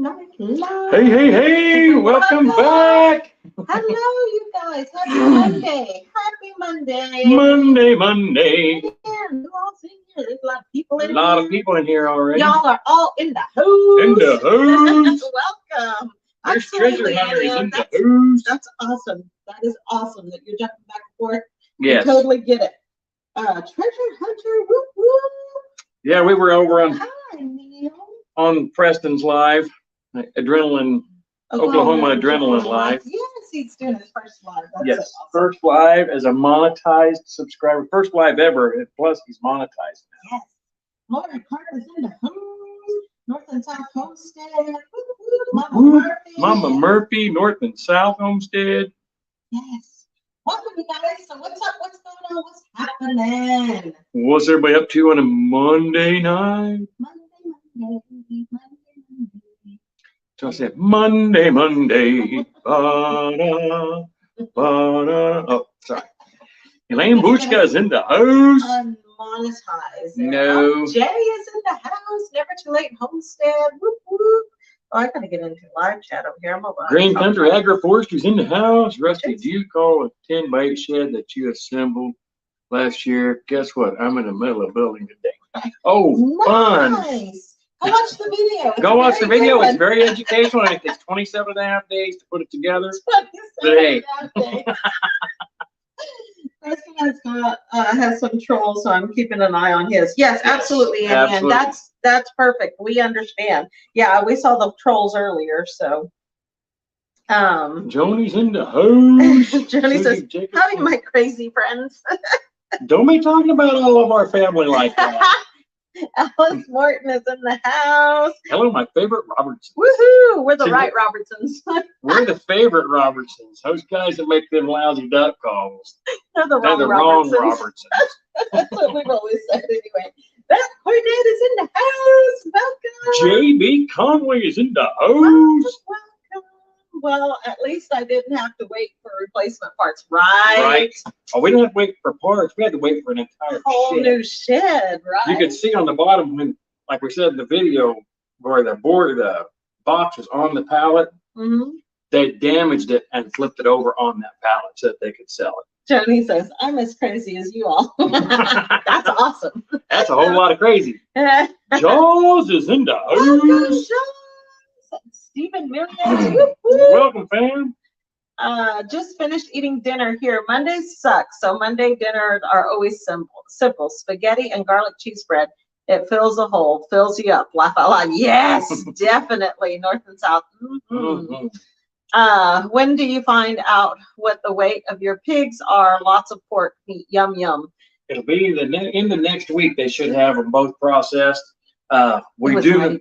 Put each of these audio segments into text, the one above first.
Hey, hey, hey, welcome back. Hello, you guys. Happy Monday. Happy Monday. Monday. And who all's in here? There's a lot of people in A here. lot of people in here already. Y'all are all in the house. In the house. Welcome. There's Absolutely, treasure hunters Annie. in the house. That's awesome. That is awesome that you're jumping back and forth. Yes. I totally get it. Treasure hunter. Whoop, whoop. Yeah, we were over on Hi, Neil. Preston's live, Adrenaline, Oklahoma Adrenaline Live. Yes, he's doing his first live. That's Yes, so awesome. first live as a monetized subscriber. First live ever, and plus he's monetized now. Yes. Lauren Carter's in the home. North and South Homestead. Mama Murphy. Mama Murphy, North and South Homestead. Yes. Welcome, you guys. So what's up? What's going on? What's happening? What's everybody up to on a Monday night? Monday. So I said, Monday. Ba-da, ba-da. Oh, sorry. Elaine Buchka's in the house. Unmonetized. No. Jay is in the house. Never Too Late Homestead. Whoop, whoop. Oh, I gotta get into live chat over here. I'm over. Green Country Agri-Forestry's in the house. Rusty, did you call a 10-by-8 shed that you assembled last year? Guess what? I'm in the middle of building today. Oh, nice. Fun. Go watch the video. Go watch the video. It's very educational. It takes 27.5 days to put it together. Today. Preston has some trolls, so I'm keeping an eye on his. Yes, absolutely, Annie, absolutely. and that's perfect. We understand. Yeah, we saw the trolls earlier, so. Joni's in the house. Joni says, "Howdy, my crazy friends." Don't be talking about all of our family like that. Alice Morton is in the house. Hello, my favorite Robertsons. Woohoo! We're the right Robertsons. We're the favorite Robertsons. Those guys that make them lousy duck calls. They're the wrong Robertsons. That's what we've always said anyway. Beth Cornett is in the house. Welcome. J.B. Conway is in the house. Welcome. Well, at least I didn't have to wait for replacement parts, right? Right. Oh, we didn't have to wait for parts. We had to wait for an entire whole shed. New shed, right? You could see on the bottom when, like we said in the video, where the box was on the pallet. Mm-hmm. They damaged it and flipped it over on that pallet so that they could sell it. Joni says, "I'm as crazy as you all." That's awesome. That's a whole lot of crazy. Jaws is in the house. Stephen Millions. Welcome, fam. Just finished eating dinner here. Mondays suck, so Monday dinners are always simple. Spaghetti and garlic cheese bread. It fills a hole, fills you up. Laugh out loud. Yes, definitely. North and South. Mm-hmm. When do you find out what the weight of your pigs are? Lots of pork meat. Yum, yum. It'll be in the next week. They should have them both processed. We do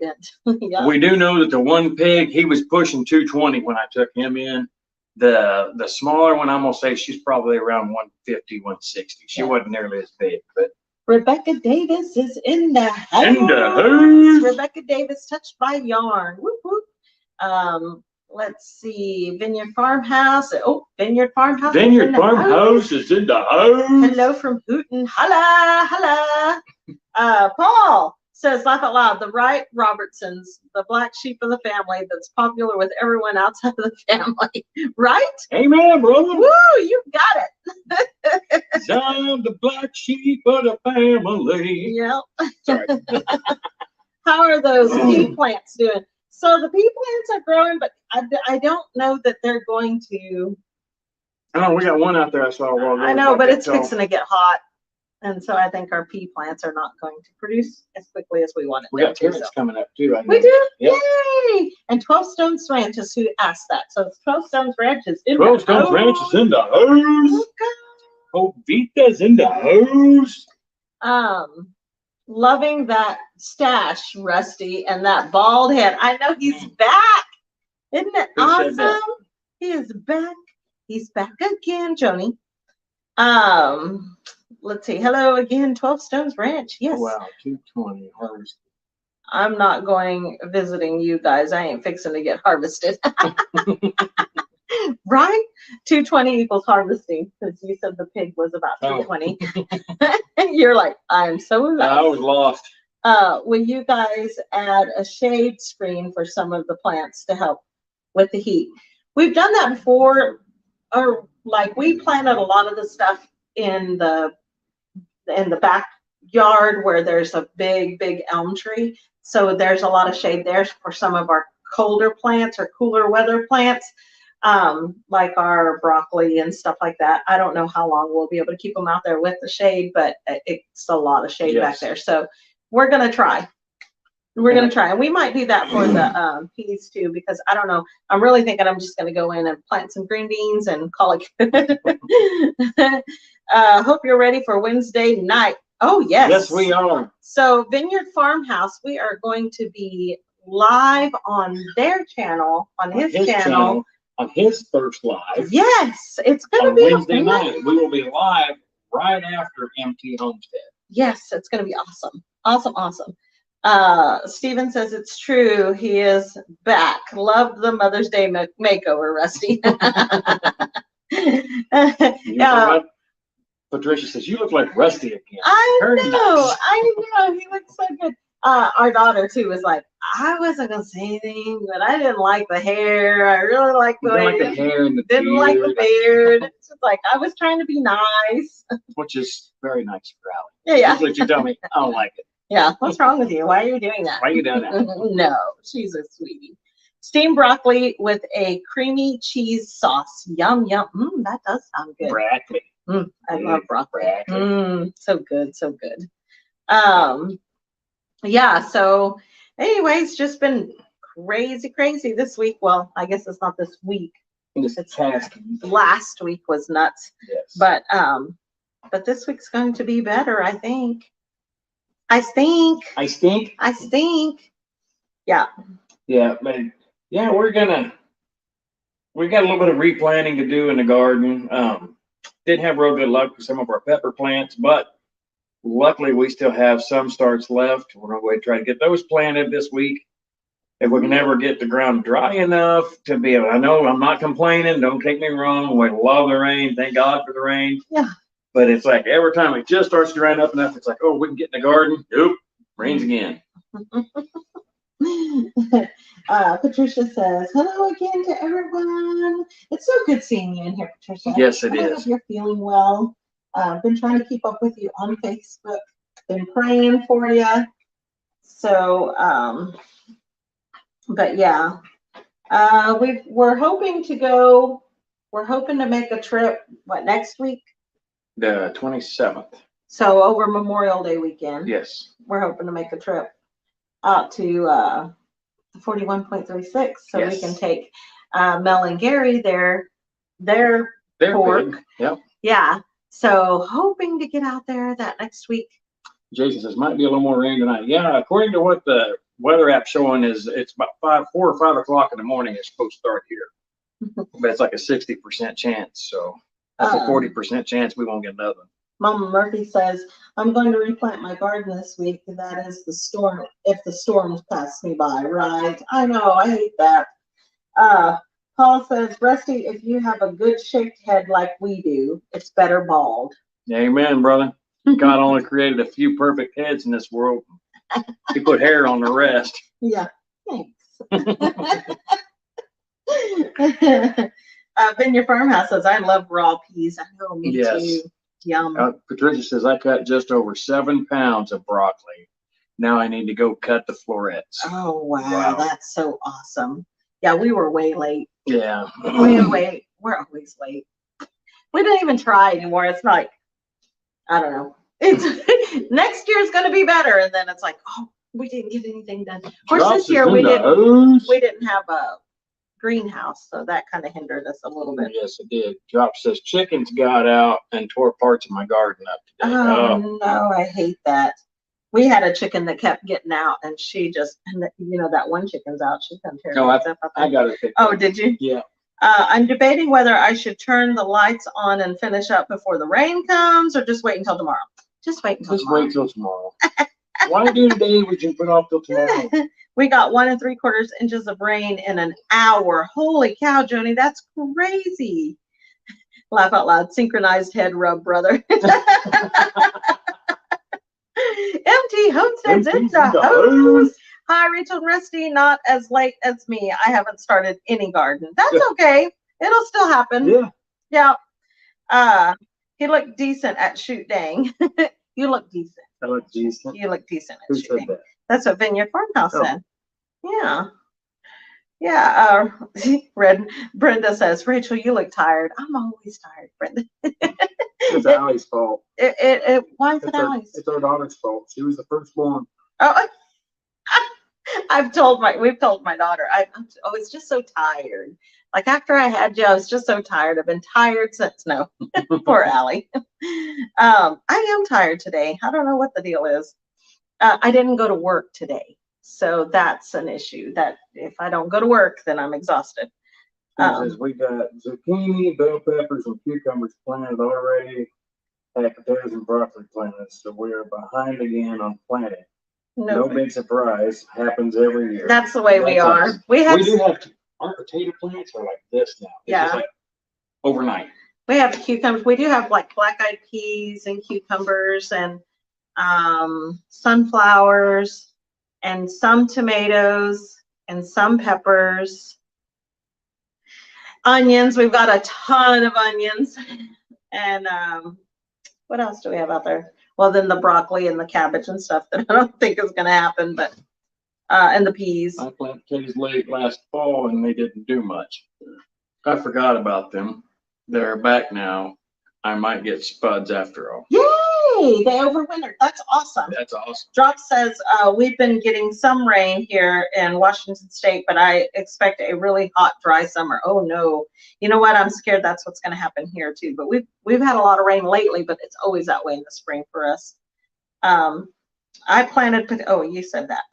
know that the one pig, he was pushing 220 when I took him in. The smaller one, I'm gonna say she's probably around 150, 160. She wasn't nearly as big, but Rebecca Davis is in the house. In the house. Rebecca Davis, touched by yarn. Whoop, whoop. Let's see. Vineyard Farmhouse. Oh, Vineyard Farmhouse. Vineyard Farmhouse is in the house. Hello from Hooten. Holla. Paul says, laugh out loud, the Wright Robertsons, the black sheep of the family that's popular with everyone outside of the family. Right? Amen, brother. Woo, you got it. I'm the black sheep of the family. Yep. Sorry. How are those pea plants doing? So the pea plants are growing, but I don't know that they're going to. Oh, we got one out there I saw a while ago. I know, but it's fixing to get hot. And so I think our pea plants are not going to produce as quickly as we want it. We got carrots coming up too. We do? Yep. Yay! And 12 Stones Ranch is who asked that. So it's 12 Stones Ranch is in 12 Stones Ranch is in the house. Oh, Vita's in the house. Loving that stash, Rusty, and that bald head. I know he's back. Isn't it awesome? He is back. He's back again, Joni. Let's see. Hello again, 12 Stones Ranch. Yes. Wow, 220 harvest. I'm not going visiting you guys. I ain't fixing to get harvested. Right? 220 equals harvesting, because you said the pig was about 220. You're like, I'm so lost. I was lost. will you guys add a shade screen for some of the plants to help with the heat? We've done that before, or like we planted a lot of the stuff in the backyard where there's a big elm tree. So there's a lot of shade there for some of our colder plants or cooler weather plants, like our broccoli and stuff like that. I don't know how long we'll be able to keep them out there with the shade, but it's a lot of shade back there. So we're going to try. We're going to try. And we might do that for the peas too, because I don't know. I'm really thinking I'm just going to go in and plant some green beans and call it good. Hope you're ready for Wednesday night. Oh, yes. Yes, we are. So Vineyard Farmhouse, we are going to be live on their channel, on his channel. On his first live. Yes, it's going to be Wednesday night. We will be live right after MT Homestead. Yes, it's going to be awesome. Awesome. Steven says it's true. He is back. Love the Mother's Day makeover, Rusty. Patricia says, you look like Rusty again. I know. He looks so good. Our daughter, too, was like, I wasn't going to say anything, but I didn't like the hair. I really like the way. Didn't like the hair and the didn't beard. like the beard. It's just like, I was trying to be nice. Which is very nice for Allie. Yeah. Usually you tell me, I don't like it. Yeah, what's wrong with you? Why are you doing that? Why are you doing that? No, she's a sweetie. Steamed broccoli with a creamy cheese sauce. Yum. That does sound good. Broccoli. I love broccoli. So good. Yeah, so anyways, just been crazy this week. Well, I guess it's not this week. It's past. Last week was nuts. Yes. But this week's going to be better, I think. I think. Yeah. Yeah, but yeah, we got a little bit of replanting to do in the garden. Didn't have real good luck with some of our pepper plants, but luckily we still have some starts left. We're going to try to get those planted this week. If we can ever get the ground dry enough to be able, I know I'm not complaining, don't take me wrong. We love the rain. Thank God for the rain. Yeah. But it's like every time it just starts drying up enough, it's like, oh, we can get in the garden. Nope, rains again. Patricia says, hello again to everyone. It's so good seeing you in here, Patricia. Yes, it I is. hope you're feeling well. Been trying to keep up with you on Facebook. Been praying for you. So, but yeah, we're hoping to make a trip, next week? The 27th. So over Memorial Day weekend. Yes. We're hoping to make a trip out to 41.36 so yes. we can take Mel and Gary their pork. Big. Yep. Yeah. So hoping to get out there that next week. Jason says might be a little more rain tonight. Yeah, according to what the weather app showing is, it's about 4 or 5 o'clock in the morning. It's supposed to start here, but it's like a 60% chance. So that's a 40% chance we won't get nothing. Mama Murphy says, I'm going to replant my garden this week. That is the storm, if the storms pass me by, right? I know, I hate that. Paul says, Rusty, if you have a good shaped head like we do, it's better bald. Amen, brother. God only created a few perfect heads in this world. He put hair on the rest. Yeah, thanks. Vineyard Farmhouse says, I love raw peas. I know, me too. Yum. Patricia says, I cut just over 7 pounds of broccoli. Now I need to go cut the florets. Oh, wow. That's so awesome. Yeah, we were way late. Yeah. We're always late. We don't even try anymore. It's like, I don't know. It's next year's going to be better. And then it's like, oh, we didn't get anything done. Of course, this year we didn't have a greenhouse, so that kind of hindered us a little bit. Yes, it did. Drop says chickens got out and tore parts of my garden up today. Oh no, I hate that. We had a chicken that kept getting out, and she just, that one chicken's out. She's gonna tear it up. I got it. Oh, did you? Yeah. I'm debating whether I should turn the lights on and finish up before the rain comes, or just wait until tomorrow. Just wait till tomorrow. Why do today? We can put off till tomorrow. We got 1 3/4 inches of rain in an hour. Holy cow, Joni, that's crazy. Laugh out loud. Synchronized head rub, brother. Empty homesteads in the house. Hi, Rachel and Rusty. Not as late as me. I haven't started any garden. That's okay. It'll still happen. Yeah. Yeah. He looked decent at shoot dang. You look decent. I look decent. You look decent at Who shoot said dang. that? That's what Vineyard Farmhouse said. Yeah. Yeah. Brenda says, Rachel, you look tired. I'm always tired, Brenda. It's Allie's fault. Why is it Allie's? It's our daughter's fault. She was the firstborn. Oh, we've told my daughter, I was just so tired. Like after I had you, I was just so tired. I've been tired since, no, poor Allie. I am tired today. I don't know what the deal is. I didn't go to work today. So that's an issue that if I don't go to work, then I'm exhausted. Says we got zucchini, bell peppers, and cucumbers planted already. And potatoes and broccoli planted. So we are behind again on planting. No big surprise. Happens every year. That's the way we are. Us. We do have our potato plants are like this now. It's just like overnight. We have cucumbers. We do have like black-eyed peas and cucumbers and sunflowers and some tomatoes and some peppers. Onions. We've got a ton of onions. And what else do we have out there? Well, then the broccoli and the cabbage and stuff that I don't think is going to happen, but and the peas. I planted potatoes late last fall and they didn't do much. I forgot about them. They're back now. I might get spuds after all. Yay! They overwintered. That's awesome. That's awesome. Drop says we've been getting some rain here in Washington State, but I expect a really hot, dry summer. Oh no! You know what? I'm scared that's what's going to happen here too. But we've had a lot of rain lately, but it's always that way in the spring for us. I planted. Oh, you said that.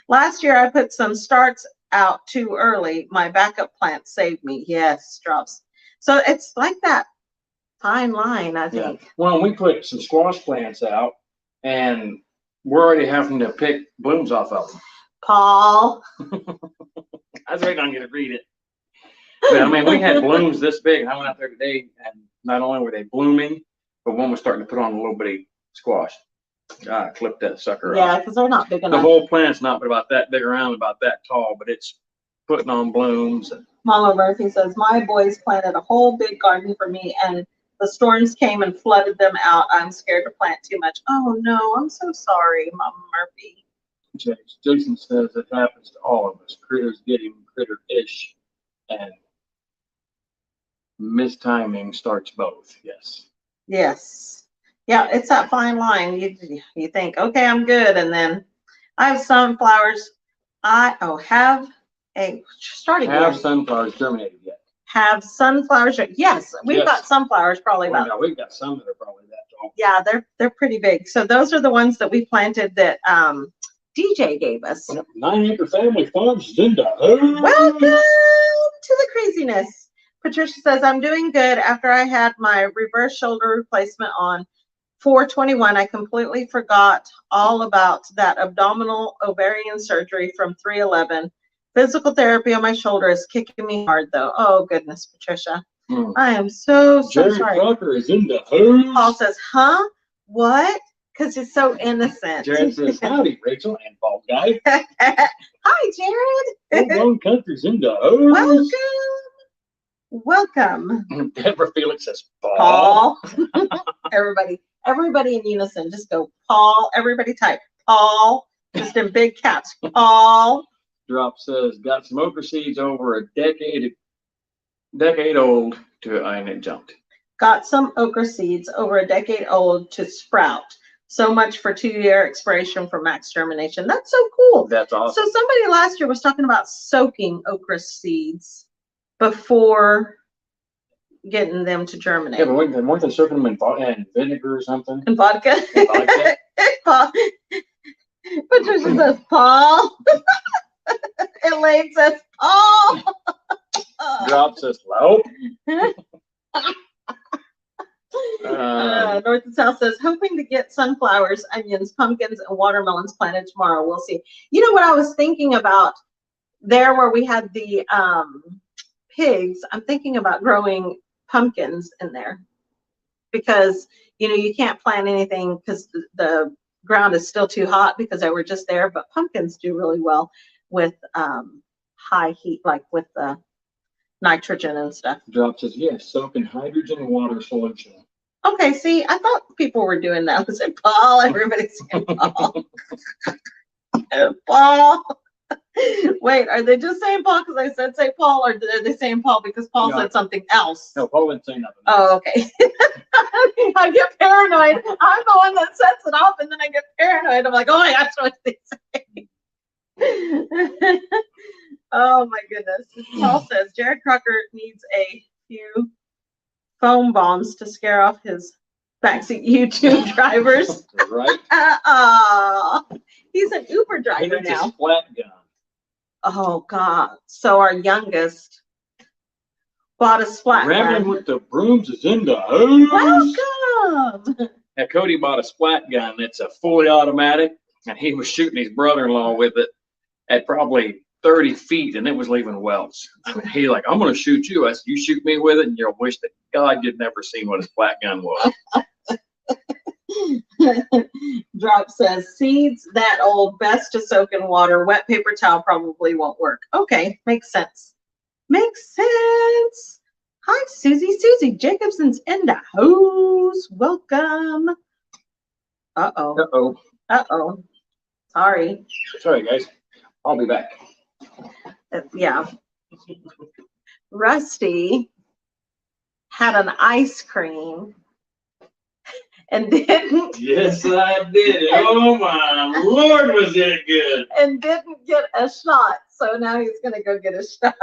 Last year I put some starts out too early. My backup plant saved me. Yes, Drops. So it's like that fine line, I think. Yeah. Well, we put some squash plants out, and we're already having to pick blooms off of them. Paul. I was waiting on you to read it. But, I mean, we had blooms this big. I went out there today, and not only were they blooming, but one was starting to put on a little bitty squash. I clipped that sucker off. Yeah, because they're not big enough. The whole plant's not but about that big around, about that tall, but it's putting on blooms. Mama Murphy says, my boys planted a whole big garden for me, and the storms came and flooded them out. I'm scared to plant too much. Oh, no, I'm so sorry, Mama Murphy. Jason says it happens to all of us. Critters getting critter-ish, and mistiming starts both. Yes. Yes. Yeah, it's that fine line. You think, okay, I'm good, and then I have sunflowers. Have sunflowers germinated yet? Have sunflowers? Yes, we've got sunflowers probably about. No, we've got some that are probably that tall. Yeah, they're pretty big. So those are the ones that we planted that DJ gave us. 9-acre family farms in the house. Welcome to the craziness. Patricia says, I'm doing good. After I had my reverse shoulder replacement on 4/21, I completely forgot all about that abdominal ovarian surgery from 3/11. Physical therapy on my shoulder is kicking me hard, though. Oh, goodness, Patricia. I am so Jerry sorry. Crocker is in the house. Paul says, huh? What? Because he's so innocent. Jared says, howdy, Rachel and bald guy. Hi, Jared. Full-blown country's in the house. Welcome. Deborah Felix says, Paul. Everybody in unison, just go, Paul. Everybody type, Paul, just in big caps, Paul. Drop says, got some okra seeds over a decade old and it jumped. Got some okra seeds over a decade old to sprout. So much for 2-year expiration for max germination. That's so cool. That's awesome. So somebody last year was talking about soaking okra seeds before getting them to germinate. Yeah, but weren't they soaking them in vinegar or something? And vodka. And vodka? Paul. Patricia says, Paul. Elaine says, Paul. Drop says, well. North and South says, hoping to get sunflowers, onions, pumpkins, and watermelons planted tomorrow. We'll see. You know what I was thinking about there where we had the pigs? I'm thinking about growing pumpkins in there because you can't plant anything because the ground is still too hot because they were just there. But pumpkins do really well with high heat, like with the nitrogen and stuff. Drop says, yes, soak in hydrogen water solution. Okay, see, I thought people were doing that. Was it Paul? Everybody's saying Paul. Paul. Wait, are they just saying Paul because I said St. Paul, or are they saying Paul because Paul said something else? No, Paul didn't say nothing. Oh, okay. I get paranoid. I'm the one that sets it off, and then I get paranoid. I'm like, oh my gosh, what did they say? Oh my goodness. Paul says Jared Crocker needs a few foam bombs to scare off his backseat YouTube drivers. Right? He's an Uber driver now. A splat gun. Oh God. So our youngest bought a splat Rambling gun. with the brooms is in the house. Welcome. Now, Cody bought a splat gun that's a fully automatic, and he was shooting his brother-in-law with it at probably 30 feet, and it was leaving welts. I mean, he like, I'm going to shoot you. I said, you shoot me with it, and you'll wish that God you'd never seen what a splat gun was. Drop says seeds that old, best to soak in water. Wet paper towel probably won't work. Okay, makes sense. Makes sense. Hi, Susie. Susie Jacobson's in the house. Welcome. Uh-oh. Uh-oh. Uh-oh. Sorry. Sorry, guys. I'll be back. Yeah. Rusty had an ice cream and didn't. Yes, I did. Oh, my Lord, was it good. And didn't get a shot. So now he's going to go get a shot.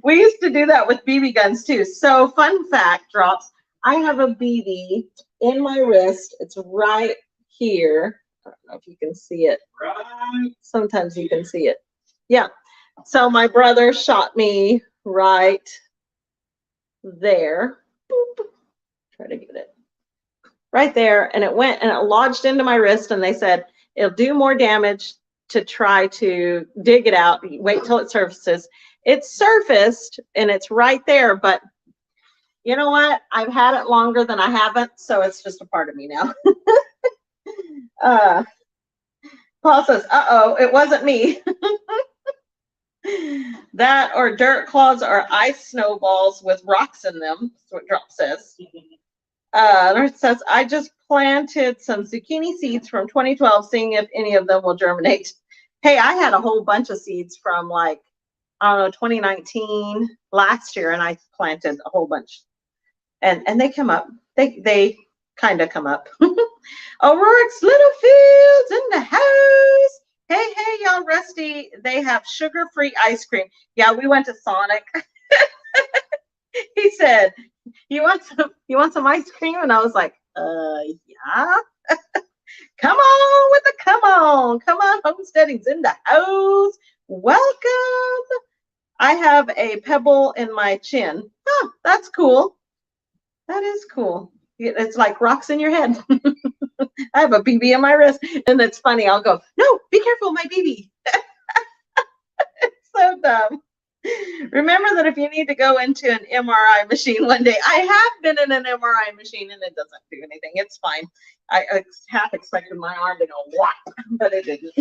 We used to do that with BB guns too. So fun fact, Drops, I have a BB in my wrist. It's right here. I don't know if you can see it. Right. Sometimes you can see it. Yeah. So my brother shot me right there. Boop. Try to get it. Right there. And it went and it lodged into my wrist, and they said it'll do more damage to try to dig it out. Wait till it surfaces. It surfaced and it's right there, but you know what? I've had it longer than I haven't, so it's just a part of me now. Paul says, uh-oh, it wasn't me. That or dirt clods or ice snowballs with rocks in them. That's what Drop says. It says, I just planted some zucchini seeds from 2012, seeing if any of them will germinate. Hey, I had a whole bunch of seeds from like, I don't know, 2019 last year, and I planted a whole bunch. And they come up. They kind of come up. O'Rourke's Little Fields in the house. Hey, y'all, Rusty. They have sugar-free ice cream. Yeah, we went to Sonic. He said, you want some ice cream? And I was like, yeah. Come on with the come on. Come on, homesteading's in the house. Welcome. I have a pebble in my chin. Oh, that's cool. That is cool. It's like rocks in your head. I have a BB in my wrist. And it's funny. I'll go, no, be careful, my BB. It's so dumb. Remember that if you need to go into an MRI machine one day, I have been in an MRI machine and it doesn't do anything. It's fine. I half expected my arm to go whop, but it didn't.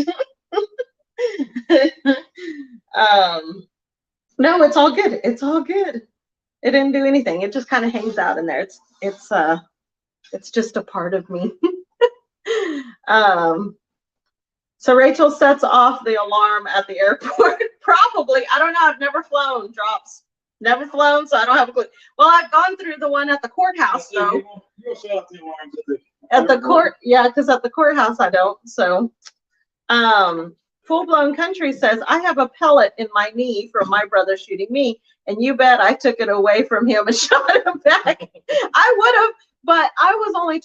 No, it's all good. It's all good. It didn't do anything. It just kind of hangs out in there. It's just a part of me. So Rachel sets off the alarm at the airport. Probably. I don't know. I've never flown. Drops. Never flown, so I don't have a clue. Well, I've gone through the one at the courthouse, though. You'll set off the alarms At the court, yeah, because at the courthouse I don't. So, Full Blown Country says, I have a pellet in my knee from my brother shooting me, and you bet I took it away from him and shot him back. I would have, but I was only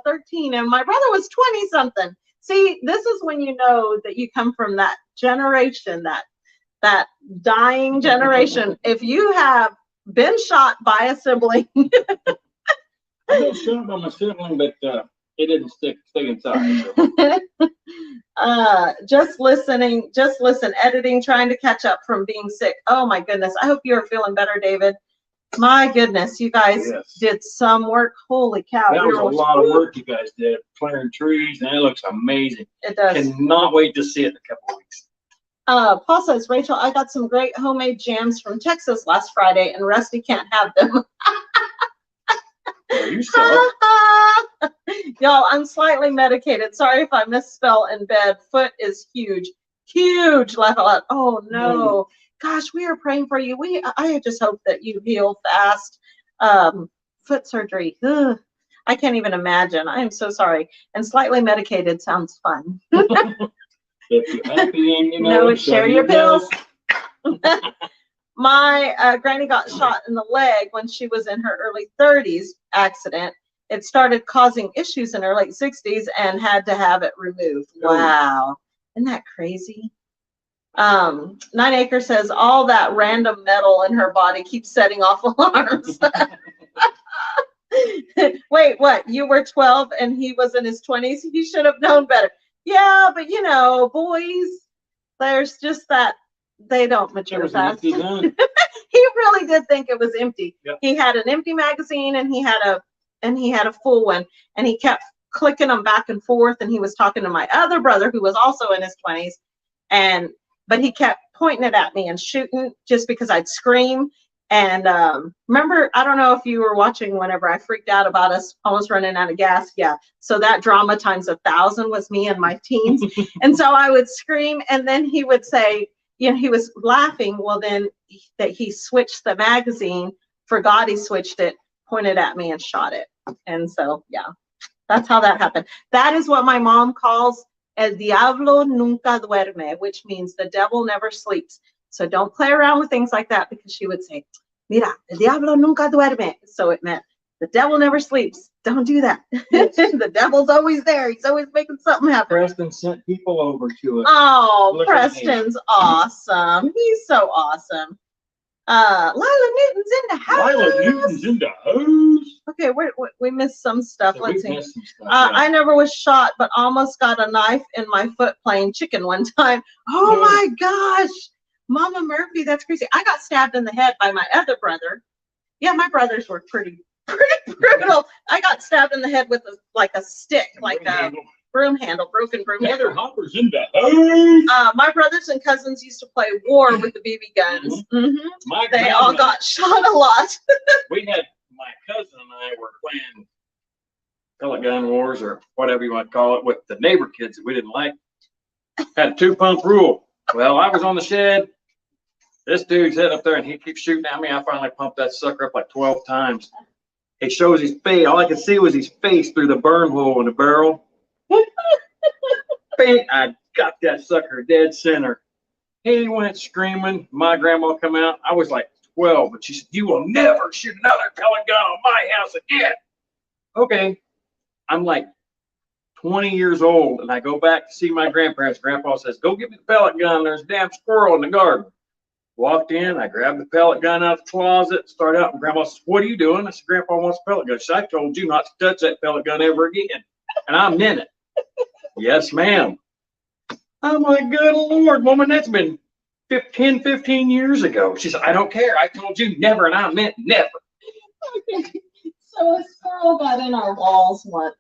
13, and my brother was 20 something. See, this is when you know that you come from that generation, that dying generation. If you have been shot by a sibling. I've been shot by my sibling, but it didn't stay inside. So. Just listen, editing, trying to catch up from being sick. Oh my goodness. I hope you're feeling better, David. My goodness, you guys did some work. Holy cow. That was a lot of work you guys did, clearing trees, and it looks amazing. It does. Cannot wait to see it in a couple of weeks. Paul says, Rachel, I got some great homemade jams from Texas last Friday, and Rusty can't have them. Well, you suck. Y'all, I'm slightly medicated. Sorry if I misspell in bed. Foot is huge. Huge. Laugh out loud. Oh, no. Gosh, we are praying for you. I just hope that you heal fast. Foot surgery. Ugh. I can't even imagine. I am so sorry. And slightly medicated sounds fun. If you're happy and you know, share your pills. My granny got shot in the leg when she was in her early 30s accident. It started causing issues in her late 60s and had to have it removed. Wow. Isn't that crazy? 9 Acre says all that random metal in her body keeps setting off alarms. Wait, what? You were 12 and he was in his 20s? He should have known better. Yeah, but you know, boys, there's just that they don't mature fast. He really did think it was empty. Yep. He had an empty magazine and he had a full one, and he kept clicking them back and forth, and he was talking to my other brother who was also in his 20s, but he kept pointing it at me and shooting just because I'd scream. And remember, I don't know if you were watching whenever I freaked out about us almost running out of gas. Yeah. So that drama times 1,000 was me in my teens. And so I would scream, and then he would say, you know, he was laughing. Well, then that he switched the magazine, forgot he switched it, pointed at me and shot it. And so, yeah, that's how that happened. That is what my mom calls El Diablo Nunca Duerme, which means the devil never sleeps. So don't play around with things like that, because she would say, Mira, el diablo nunca duerme. So it meant the devil never sleeps. Don't do that. The devil's always there. He's always making something happen. Preston sent people over to it. Oh, Preston's awesome. He's so awesome. Lila Newton's in the house. Lila Newton's in the house. Okay, we missed some stuff. So let's see. I I never was shot, but almost got a knife in my foot playing chicken one time. Oh my gosh. Mama Murphy, that's crazy. I got stabbed in the head by my other brother. Yeah, my brothers were pretty brutal. I got stabbed in the head with a stick, like a broom handle, broken broom handle. Heather Hopper's in the house. My brothers and cousins used to play war with the BB guns. Mm-hmm. They all got shot a lot. We had, my cousin and I were playing pellet gun wars, or whatever you want to call it, with the neighbor kids that we didn't like. Had a 2-pump rule. Well, I was on the shed. This dude's head up there, and he keeps shooting at me. I finally pumped that sucker up like 12 times. He shows his face. All I could see was his face through the burn hole in the barrel. Bang! I got that sucker dead center. He went screaming. My grandma come out. I was like 12, but she said, "You will never shoot another pellet gun on my house again." Okay. I'm like 20 years old, and I go back to see my grandparents. Grandpa says, "Go get me the pellet gun. There's a damn squirrel in the garden." Walked in, I grabbed the pellet gun out of the closet, started out, and Grandma says, "What are you doing?" I said, "Grandpa wants a pellet gun." She said, "I told you not to touch that pellet gun ever again." And I meant it. Yes, ma'am. Oh my good Lord, woman, that's been 15 years ago. She said, "I don't care. I told you never," and I meant never. So a squirrel got in our walls once.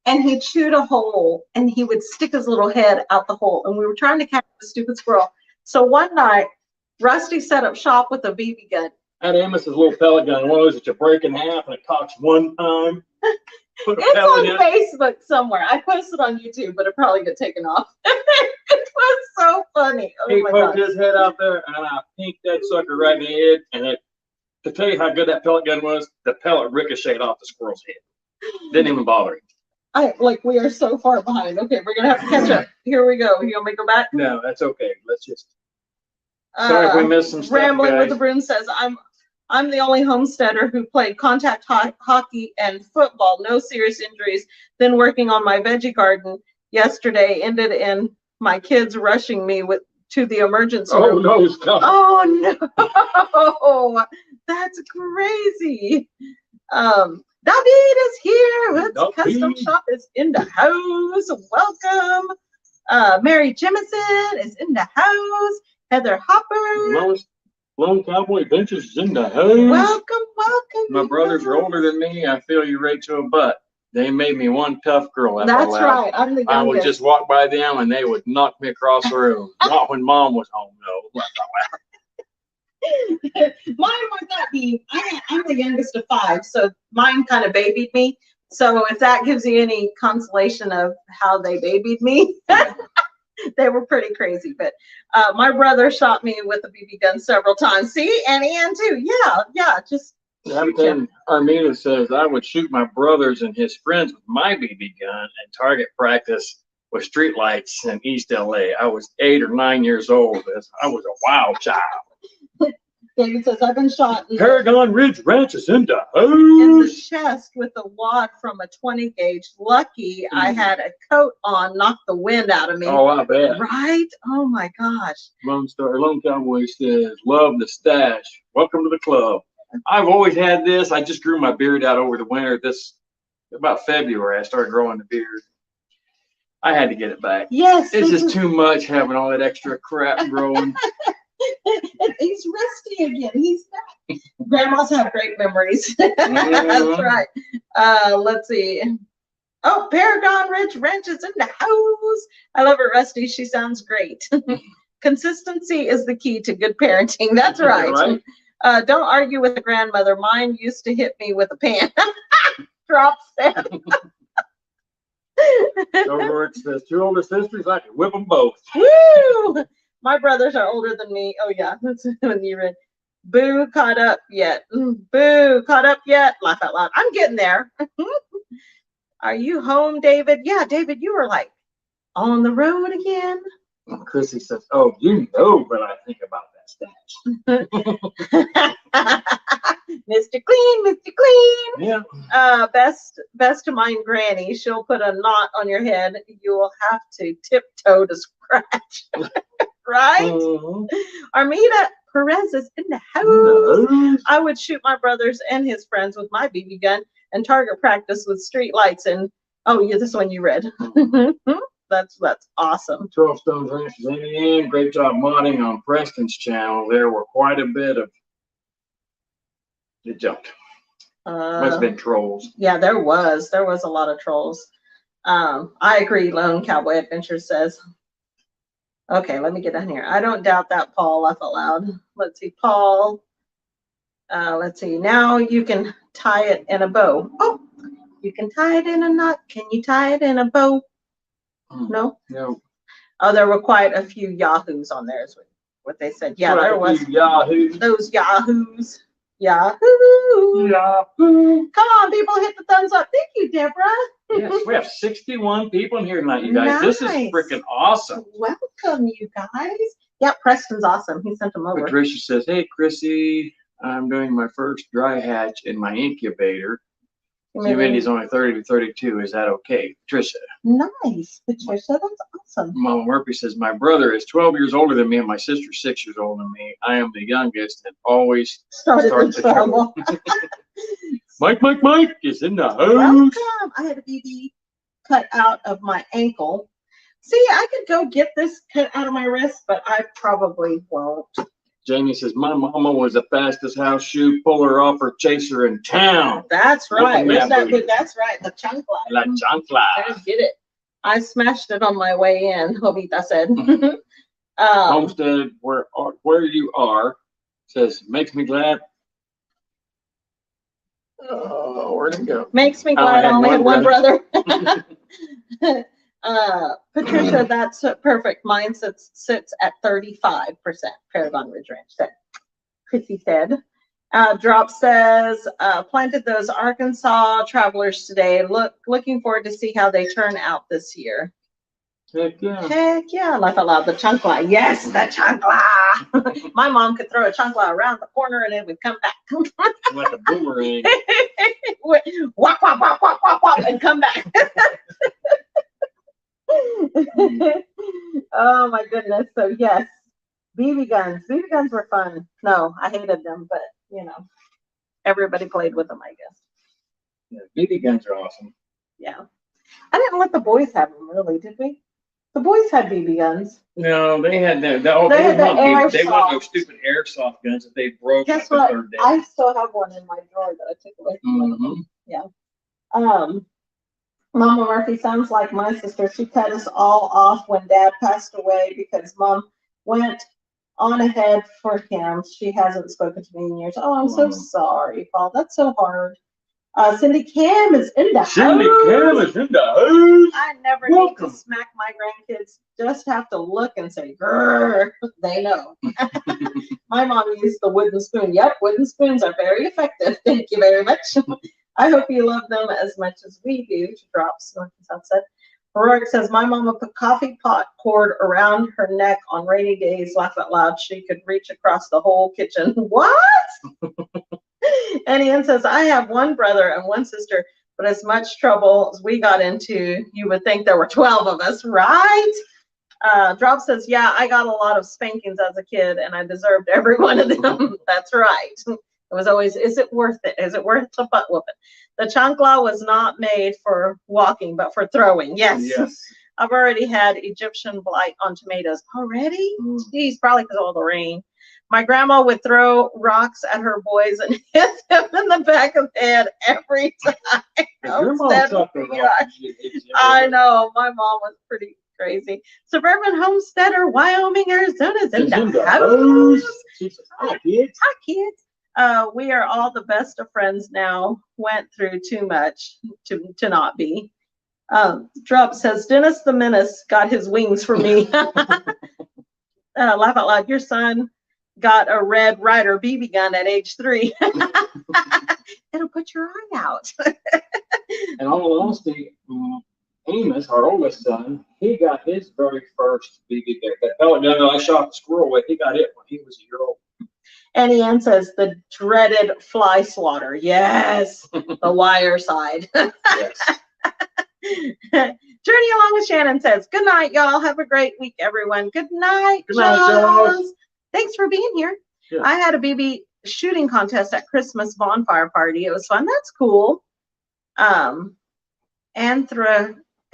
And he chewed a hole, and he would stick his little head out the hole. And we were trying to catch the stupid squirrel. So one night, Rusty set up shop with a BB gun. I had Amos's little pellet gun, one of those that you break in half and it cocks one time. It's on Facebook somewhere. I posted on YouTube, but it probably got taken off. It was so funny. Oh, he poked his head out there, and I pinked that sucker right in the head. And to tell you how good that pellet gun was, the pellet ricocheted off the squirrel's head. Didn't even bother him. We are so far behind. Okay, we're gonna have to catch up. Here we go. You want me to go back? No, that's okay. Let's just. Sorry if we missed some stuff, Rambling guys. with the Broom says, I'm the only homesteader who played contact hockey and football, no serious injuries. Then working on my veggie garden yesterday ended in my kids rushing me to the emergency room. No, stop. Oh no, that's crazy. David is here. It's Custom Shop is in the house. Welcome. Mary Jemison is in the house. Heather Hopper. Lone Cowboy Adventures is in the house. Welcome. My brothers are older than me. I feel you, Rachel, but they made me one tough girl. That's right. I'm the youngest. I would just walk by them and they would knock me across the room. Not when Mom was home, though. Mine was not me. I'm the youngest of 5, so mine kind of babied me. So if that gives you any consolation of how they babied me, they were pretty crazy. But my brother shot me with a BB gun several times. See, and Ann too. Yeah, just. Then Armina says I would shoot my brothers and his friends with my BB gun and target practice with streetlights in East LA. I was 8 or 9 years old. I was a wild child. David says, I've been shot Paragon Ridge Ranch is in the in the house. chest with a wad from a 20 gauge. Lucky I had a coat on, knocked the wind out of me. Oh, I bet. Right? Oh my gosh. Lone Cowboy says, love the stash. Welcome to the club. I've always had this. I just grew my beard out over the winter. About February, I started growing the beard. I had to get it back. Yes. It's just too much having all that extra crap growing. He's rusty again. He's back. Grandmas have great memories. That's right. Let's see. Oh, Paragon Ridge Ranch is in the house. I love it, Rusty. She sounds great. Consistency is the key to good parenting. That's right. Don't argue with a grandmother. Mine used to hit me with a pan. Drop set. Overwork says 2 older sisters. I can whip them both. Woo! My brothers are older than me. Oh yeah, that's when you read. Boo, caught up yet? Boo, caught up yet? Laugh out loud. I'm getting there. Are you home, David? Yeah, David, you were like on the road again. Chrissy says, "Oh, you know what I think about that stash." Mr. Clean. Yeah. Best of mine, Granny. She'll put a knot on your head. You will have to tiptoe to scratch. Right? Armida Perez is in the house. I would shoot my brothers and his friends with my BB gun and target practice with street lights. And oh yeah, this one you read. That's awesome. 12 Stones Ranch is in the end. Great job modding on Preston's channel. There were quite a bit of it jumped. Must have been trolls. Yeah, there was a lot of trolls. I agree. Lone Cowboy Adventures says. Okay, let me get down here. I don't doubt that, Paul. Laugh out loud. Let's see, Paul. Let's see. Now you can tie it in a bow. Oh, you can tie it in a knot. Can you tie it in a bow? No? No. Oh, there were quite a few yahoos on there, is what they said. Yeah, there was. Yahoos. Those yahoos. Yahoo! Yahoo! Come on, people, hit the thumbs up. Thank you, Deborah. Yes, we have 61 people in here tonight, you guys. Nice. This is freaking awesome. Welcome, you guys. Yeah, Preston's awesome. He sent them over. Patricia says, "Hey, Chrissy, I'm doing my first dry hatch in my incubator. Humidity is only 30 to 32. Is that okay?" Patricia. Nice, Patricia. That's awesome. Mama Murphy says, "My brother is 12 years older than me and my sister's 6 years older than me. I am the youngest and always start the trouble." Mike is in the house. Welcome. I had a BB cut out of my ankle. See, I could go get this cut out of my wrist, but I probably won't. Jamie says, "My mama was the fastest house shoe puller off her chaser in town." That's right. Where's that big? That's right. The chancla. La chancla. I get it. I smashed it on my way in, Jovita said. Homestead, where you are, says, "Makes me glad." Oh, where'd it go? Makes me glad I only have one brother. Patricia, that's perfect. Mine sits at 35%. Paragon Ridge Ranch said. Chrissy said. Drop says, planted those Arkansas travelers today. Looking forward to see how they turn out this year. Heck yeah. Heck yeah. Laugh out loud. The chancla. Yes, the chancla. My mom could throw a chancla around the corner and it would come back. Like a boomerang. Wop, wop, wop, wop, wop, wop, and come back. Oh my goodness. So yes, BB guns. BB guns were fun. No, I hated them, but you know, everybody played with them, I guess. Yeah, BB guns are awesome. Yeah. I didn't let the boys have them, really, did we? The boys had BB guns. No, they had They they had the want those airsoft. stupid airsoft guns that they broke Guess like what? the third day. I still have one in my drawer that I took away from one of them. Yeah. Mama Murphy sounds like my sister. She cut us all off when Dad passed away because Mom went on ahead for him. She hasn't spoken to me in years. Oh, I'm so sorry, Paul. That's so hard. Cindy Cam is in the Cindy house. Cam is in the house. I never need to smack my grandkids. Just have to look and say, grrr. They know. My mom used the wooden spoon. Yep, wooden spoons are very effective. Thank you very much. I hope you love them as much as we do. She drops North and South said. Rourke says, my mama put coffee pot cord around her neck on rainy days. Laugh out loud. She could reach across the whole kitchen. What? And Ian says, I have one brother and one sister, but as much trouble as we got into, you would think there were 12 of us, right? Drop says, yeah, I got a lot of spankings as a kid and I deserved every one of them. That's right. It was always, is it worth it? Is it worth the butt whooping? The chancla was not made for walking, but for throwing. Yes. I've already had Egyptian blight on tomatoes. Already? Geez, probably because of all the rain. My grandma would throw rocks at her boys and hit them in the back of the head every time. Your mom sucked the rock. I know. My mom was pretty crazy. Suburban homesteader, Wyoming, Arizona's in the house. Hi, kids. Hi, kids. We are all the best of friends now. Went through too much to not be. Drop says, Dennis the Menace got his wings for me. Laugh out loud. Your son got a Red Ryder BB gun at age 3. It'll put your eye out. In all honesty, Amos, our oldest son, he got his very first BB gun. That pellet gun that I shot the squirrel with, he got it when he was a year old. And Ian says the dreaded fly swatter. Yes, the wire side. Yes. Journey Along with Shannon says, good night, y'all. Have a great week, everyone. Good night, Good night, Jones. Thanks for being here. Yeah. I had a BB shooting contest at Christmas bonfire party. It was fun. That's cool.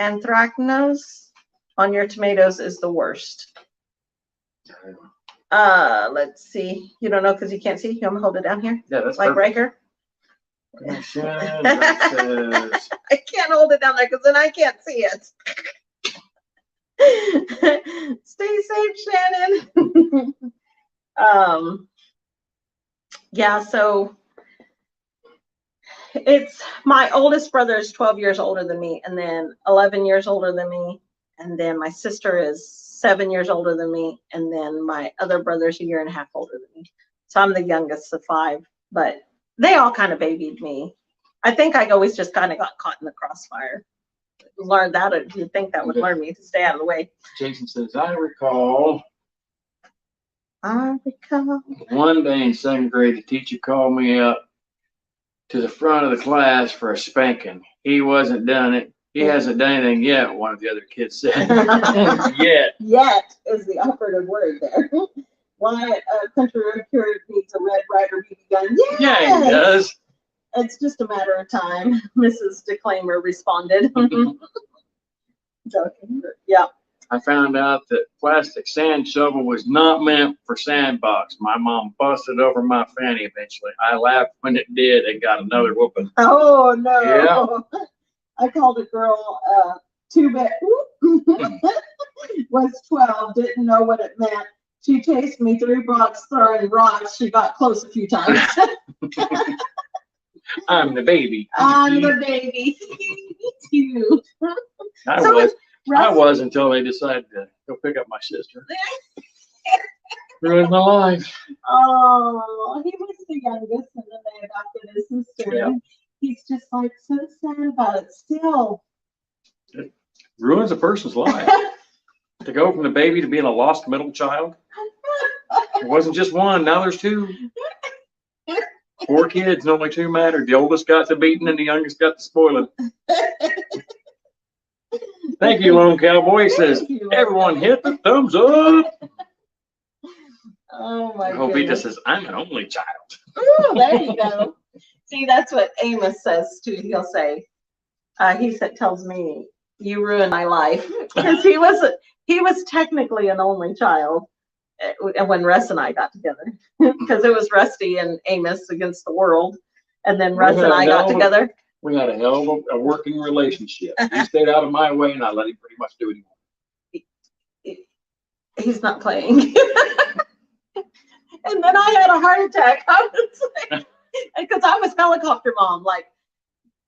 Anthracnose on your tomatoes is the worst. Let's see. You don't know because you can't see. You want me to hold it down here? Yeah, that's like perfect. Riker. Shannon, that says, I can't hold it down there because then I can't see it. Stay safe, Shannon. Yeah, so it's my oldest brother is 12 years older than me, and then 11 years older than me, and then my sister is 7 years older than me, and then my other brother's a year and a half older than me. So I'm the youngest of 5, but they all kind of babied me. I think I always just kind of got caught in the crossfire. Learned that. You'd think that would learn me to stay out of the way. Jason says, I recall one day in 2nd grade, the teacher called me up to the front of the class for a spanking. He wasn't done it. He hasn't done anything yet, one of the other kids said. Yet. Yet is the operative word there. Why Country Road Cure needs a Red Ryder BB gun? Yes! Yeah, he does. It's just a matter of time, Mrs. Declaimer responded. Joking. Yeah. I found out that plastic sand shovel was not meant for sandbox. My mom busted over my fanny eventually. I laughed when it did and got another whooping. Oh, no. Yeah. I called a girl 2-bit. Was 12, didn't know what it meant. She chased me 3 blocks throwing rocks. She got close a few times. I'm the baby. I'm the baby. Cute. I was until they decided to go pick up my sister. Ruined my life. Oh, he was the youngest, and then they adopted his sister. Yeah. He's just like so sad about it still. It ruins a person's life. To go from the baby to being a lost middle child. It wasn't just one, now there's 2. 4 kids, and only 2 mattered. The oldest got the beating and the youngest got the spoiling. Thank you, Lone Cowboy. He says, everyone hit the thumbs up. Oh my Jovita says, I'm an only child. Oh, there you go. See, that's what Amos says too. He'll say, tells me, You ruined my life because he was technically an only child when Russ and I got together because it was Rusty and Amos against the world, and then Russ and I got together. We had a hell of a working relationship. He stayed out of my way, and I let him pretty much do what he wanted. He's not playing. And then I had a heart attack, honestly, because I was helicopter mom. Like,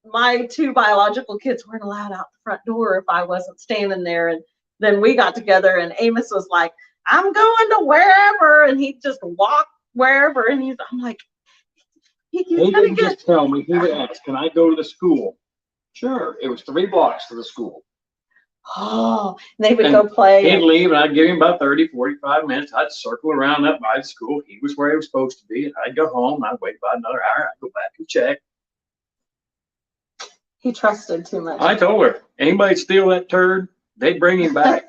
my 2 biological kids weren't allowed out the front door if I wasn't standing there. And then we got together, and Amos was like, I'm going to wherever. And he'd just walk wherever. And I'm like, he didn't just tell me. He would ask, can I go to the school? Sure. It was 3 blocks to the school. Oh, they would go play. He'd leave, and I'd give him about 30, 45 minutes. I'd circle around up by the school. He was where he was supposed to be. And I'd go home. I'd wait about another hour. I'd go back and check. He trusted too much. I told her, anybody steal that turd, they'd bring him back.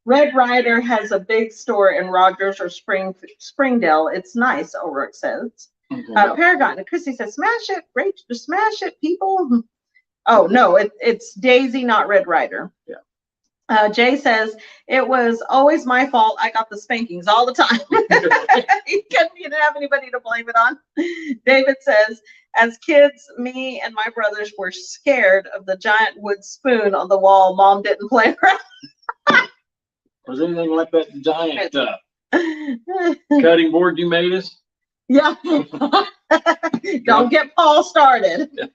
Red Ryder has a big store in Rogers or Springdale. It's nice, Ulrich says. Paragon. And Chrissy says, smash it, Rachel, smash it, people. Oh, no, it's Daisy, not Red Ryder. Yeah. Jay says, it was always my fault. I got the spankings all the time. You didn't have anybody to blame it on. David says, as kids, me and my brothers were scared of the giant wood spoon on the wall. Mom didn't play around. Was anything like that giant cutting board you made us? Yeah. Don't get Paul started. Yeah.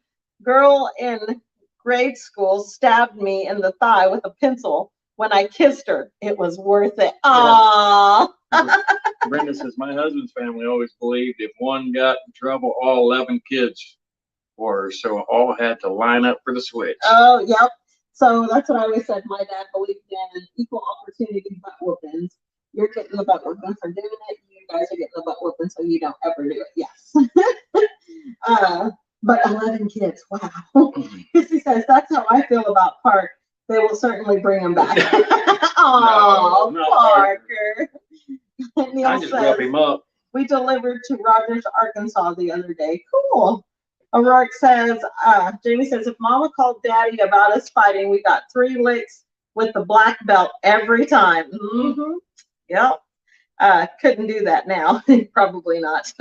Girl in grade school stabbed me in the thigh with a pencil when I kissed her. It was worth it. Aww. Brenda says, my husband's family always believed if one got in trouble, all 11 kids were, so all had to line up for the switch. Oh, yep. So that's what I always said. My dad believed in equal opportunity butt whoopings. You're getting the butt whooping for doing it. You guys are getting the butt whooping so you don't ever do it. Yes. But 11 kids, wow. Chrissy says, that's how I feel about Park. They will certainly bring him back. Oh, no, Parker. Neil I just rub him up. We delivered to Rogers, Arkansas the other day. Cool. O'Rourke says, Jamie says, if Mama called Daddy about us fighting, we got 3 licks with the black belt every time. Mm-hmm. Yep. Couldn't do that now. Probably not.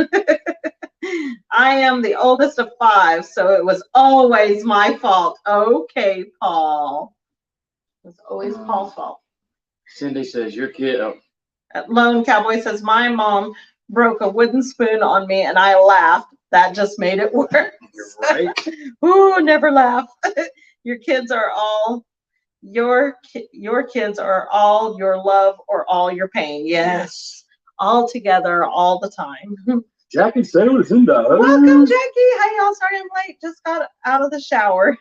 I am the oldest of 5, so it was always my fault. Okay, Paul. It was always Paul's fault. Cindy says, your kid. Oh. Lone Cowboy says, my mom broke a wooden spoon on me and I laughed. That just made it worse. You're right. Ooh, never laugh. Your kids are all your kids are all your love or all your pain. Yes. All together all the time. Jackie Sailor's in the house. Welcome, Jackie. Hi, y'all. Sorry I'm late. Just got out of the shower.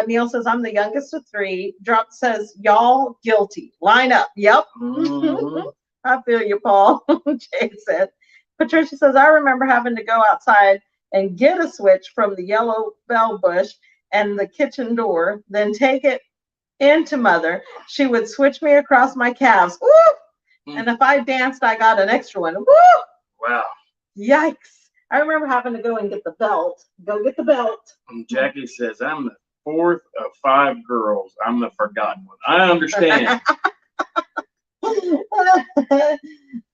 Neil says, I'm the youngest of 3. Drop says, y'all guilty. Line up. Yep. Mm-hmm. I feel you, Paul. Jay said. Patricia says, I remember having to go outside and get a switch from the yellow bell bush and the kitchen door, then take it into Mother. She would switch me across my calves. Woo! And if I danced, I got an extra one. Woo! Wow. Yikes. I remember having to go and get the belt. Go get the belt. And Jackie says, I'm the 4th of 5 girls. I'm the forgotten one. I understand.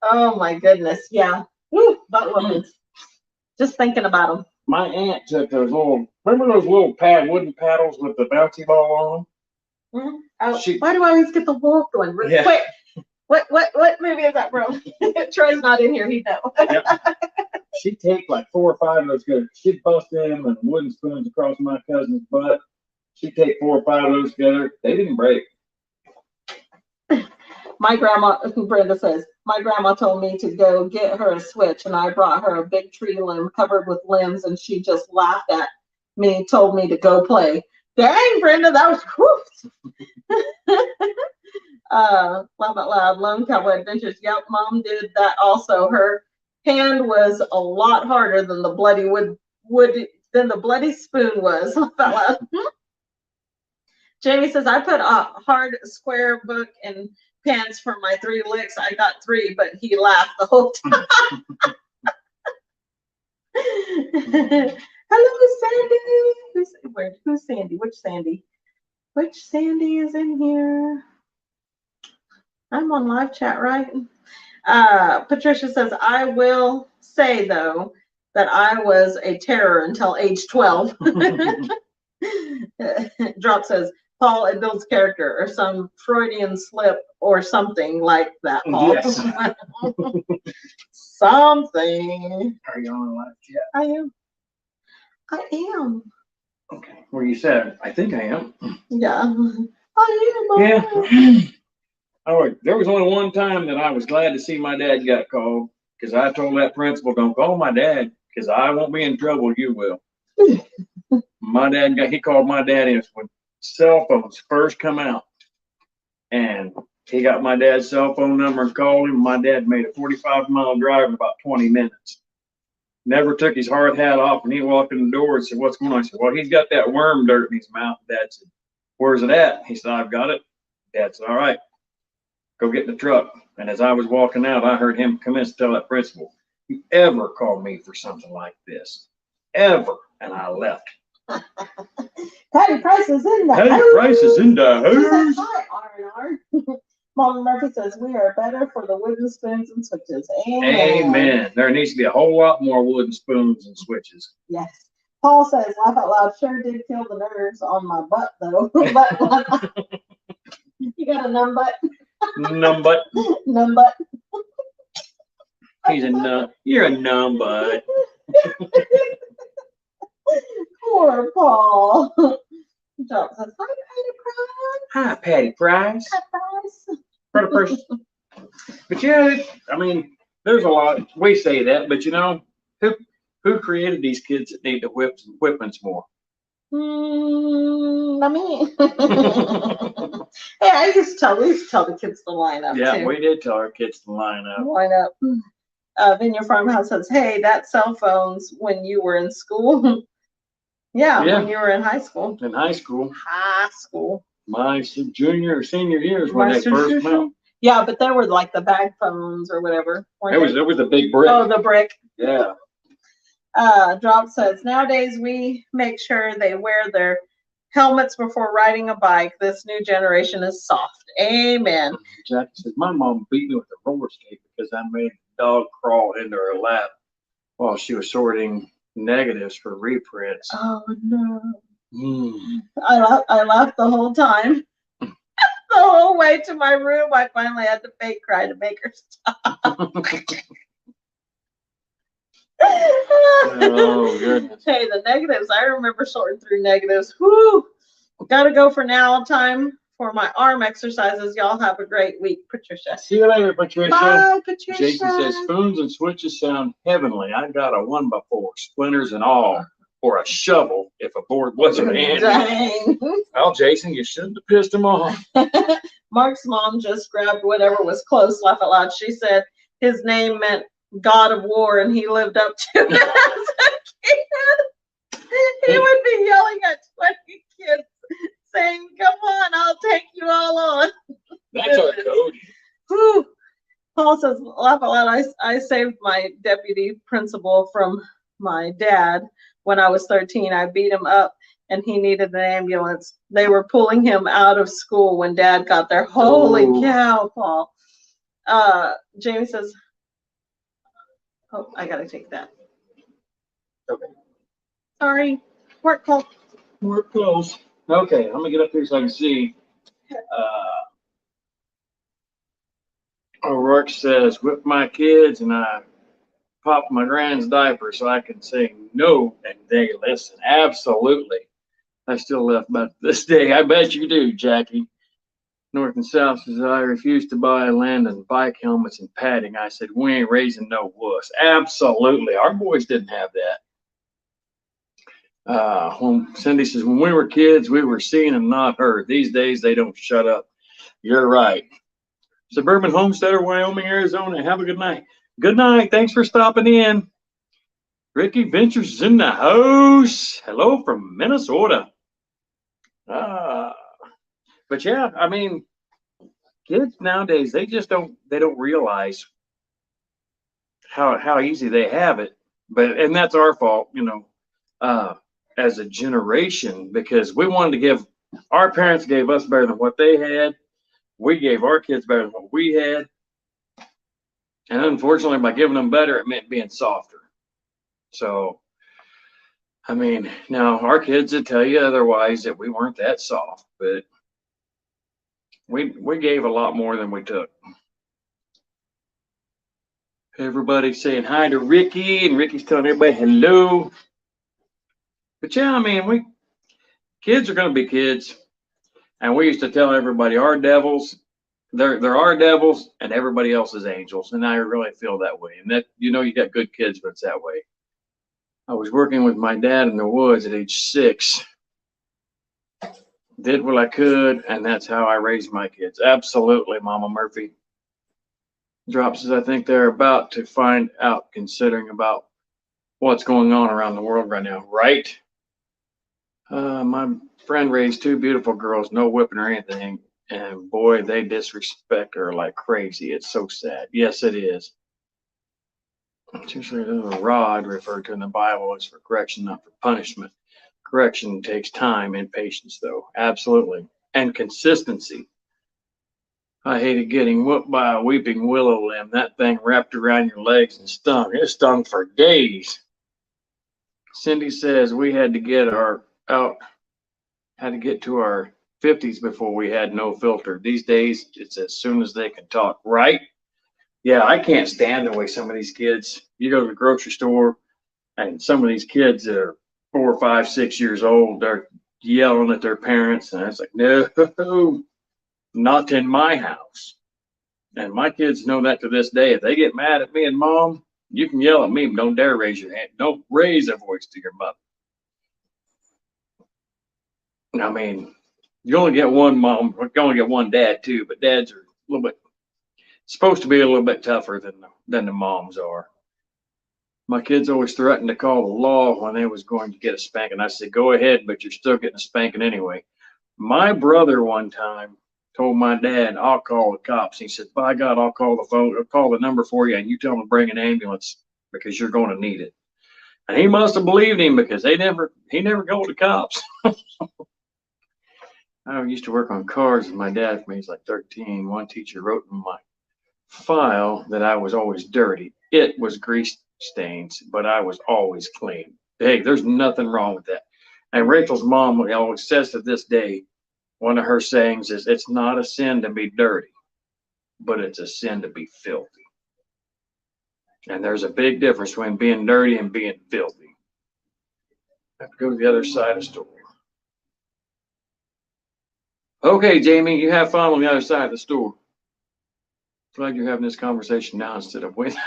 Oh my goodness. Yeah. Woo, butt whoopings. Just thinking about them. My aunt took those remember those little wooden paddles with the bouncy ball on them? Mm-hmm. Oh, why do I always get the wolf one? Yeah. Wait, what movie is that, bro? Troy's not in here, he'd know. Yep. She'd take like 4 or 5 of those together. She'd bust them and wooden spoons across my cousin's butt. She'd take 4 or 5 of those together. They didn't break. My grandma, Brenda says, my grandma told me to go get her a switch, and I brought her a big tree limb covered with limbs, and she just laughed at me, told me to go play. Dang, Brenda, that was cool. Laugh out loud, Lone Cowboy Adventures. Yep, Mom did that also. Her hand was a lot harder than the bloody than the bloody spoon was. Laugh out loud. Jamie says, I put a hard square book in pants for my 3 licks. I got 3, but he laughed the whole time. Hello, Sandy. Who's Sandy? Which Sandy? Which Sandy is in here? I'm on live chat, right? Patricia says, I will say, though, that I was a terror until age 12. Drop says, Paul, it builds character or some Freudian slip or something like that, Paul. Yes. Something. Are you on live chat? I am. I am. Okay. Where you said, I think I am. Yeah. I am. Yeah. Oh, there was only one time that I was glad to see my dad got called, because I told that principal, don't call my dad, because I won't be in trouble, you will. He called my dad in when cell phones first come out. And he got my dad's cell phone number and called him. My dad made a 45-mile drive in about 20 minutes. Never took his hard hat off, and he walked in the door and said, what's going on? I said, well, he's got that worm dirt in his mouth. Dad said, where's it at? He said, I've got it. Dad said, all right, go get in the truck. And as I was walking out, I heard him commence to tell that principal, you ever call me for something like this? Ever. And I left. Patty Price is in the Patty house. Price is in the She says, house. hi, R&R. Mama Murphy says, we are better for the wooden spoons and switches. Amen. Amen. There needs to be a whole lot more wooden spoons and switches. Yes. Paul says, laugh out loud, sure did kill the nerves on my butt, though. But you got a numb butt? Numb butt. Numb butt. He's a numb. You're a numb butt. Poor Paul. Drop says, hi, Hi, Patty Price. Patty Price. But yeah, I mean, there's a lot. We say that, but you know, who created these kids that need the whippings more? Not me. Hey, we used to tell the kids to line up. Yeah, too. we did tell our kids to line up. Line up. Vineyard Farmhouse says, hey, that cell phones when you were in school. Yeah, when you were in high school. In high school. High school. My junior or senior years when they first met. Yeah, but there were like the bag phones or whatever. It was a big brick. Oh, the brick. Yeah. Drop says, nowadays we make sure they wear their helmets before riding a bike. This new generation is soft. Amen. Jackie says, my mom beat me with a roller skate because I made the dog crawl into her lap while she was sorting negatives for reprints. Oh, no. Mm. I laughed the whole time. The whole way to my room, I finally had to fake cry to make her stop. Oh, goodness. Hey, the negatives. I remember sorting through negatives. Whoo! Gotta go for now. Time for my arm exercises. Y'all have a great week, Patricia. See you later, Patricia. Bye, Patricia. Jason says, spoons and switches sound heavenly. I got a 1x4, splinters and all, or a shovel if a board wasn't handy. Dang. Well, Jason, you shouldn't have pissed him off. Mark's mom just grabbed whatever was close, laugh out loud. She said his name meant God of War, and he lived up to it as a kid. He would be yelling at 20 kids, saying, come on, I'll take you all on. That's our code. Whew. Paul says, laugh out loud, I saved my deputy principal from my dad when I was 13. I beat him up and he needed an ambulance. They were pulling him out of school when dad got there. Holy cow, Paul. Jamie says, oh, I gotta take that. Okay. Sorry, work call. We're close. Okay, I'm gonna get up here so I can see. O'Rourke says, whip my kids and I pop my grand's diaper so I can say no and they listen. Absolutely. I still left about this day. I bet you do, Jackie. North and South says, I refuse to buy land and bike helmets and padding. I said, we ain't raising no wuss. Absolutely. Our boys didn't have that. When Cindy says, when we were kids, we were seen and not heard. These days, they don't shut up. You're right. Suburban Homesteader, Wyoming, Arizona. Have a good night. Good night. Thanks for stopping in. Ricky Ventures is in the house. Hello from Minnesota. But yeah, I mean, kids nowadays, they don't realize how easy they have it. And that's our fault, you know. as a generation, because we wanted to give, our parents gave us better than what they had. We gave our kids better than what we had. And unfortunately, by giving them better, it meant being softer. So, I mean, now our kids would tell you otherwise, that we weren't that soft, but we gave a lot more than we took. Everybody saying hi to Ricky, and Ricky's telling everybody hello. But yeah, I mean, kids are going to be kids. And we used to tell everybody our devils, they're our devils, and everybody else is angels. And I really feel that way. And that, you know, you got good kids, but it's that way. I was working with my dad in the woods at age 6. Did what I could, and that's how I raised my kids. Absolutely, Mama Murphy. Drops says, I think they're about to find out, considering about what's going on around the world right now, right? My friend raised 2 beautiful girls, no whipping or anything, and boy, they disrespect her like crazy. It's so sad. Yes, it is. Usually the rod referred to in the Bible is for correction, not for punishment. Correction takes time and patience, though. Absolutely. And consistency. I hated getting whooped by a weeping willow limb. That thing wrapped around your legs and stung. It stung for days. Cindy says we had to get to our 50s before we had no filter. These days, it's as soon as they can talk, right? Yeah, I can't stand the way some of these kids, you go to the grocery store, and some of these kids that are 4, 5, 6 years old, they're yelling at their parents, and it's like, no, not in my house. And my kids know that to this day. If they get mad at me and Mom, you can yell at me, but don't dare raise your hand. Don't raise a voice to your mother. I mean, you only get one mom, you only get one dad too, but dads are a little bit, supposed to be a little bit tougher than the moms are. My kids always threatened to call the law when they was going to get a spanking. I said, go ahead, but you're still getting a spanking anyway. My brother one time told my dad, I'll call the cops. He said, by God, I'll call the number for you, and you tell them to bring an ambulance because you're going to need it. And he must have believed him, because he never called the cops. I used to work on cars with my dad when he was like 13. One teacher wrote in my file that I was always dirty. It was grease stains, but I was always clean. Hey, there's nothing wrong with that. And Rachel's mom always says to this day, one of her sayings is, it's not a sin to be dirty, but it's a sin to be filthy. And there's a big difference between being dirty and being filthy. I have to go to the other side of the store. Okay, Jamie, you have fun on the other side of the store. Glad you're having this conversation now instead of with.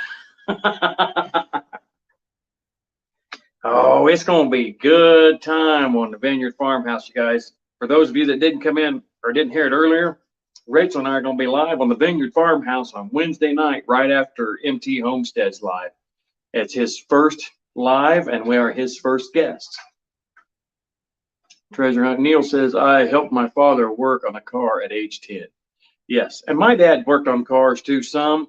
Oh, it's going to be a good time on the Vineyard Farmhouse, you guys. For those of you that didn't come in or didn't hear it earlier, Rachel and I are going to be live on the Vineyard Farmhouse on Wednesday night, right after MT Homestead's live. It's his first live, and we are his first guests. Treasure Hunt Neil says, I helped my father work on a car at age 10. Yes, and my dad worked on cars too, some.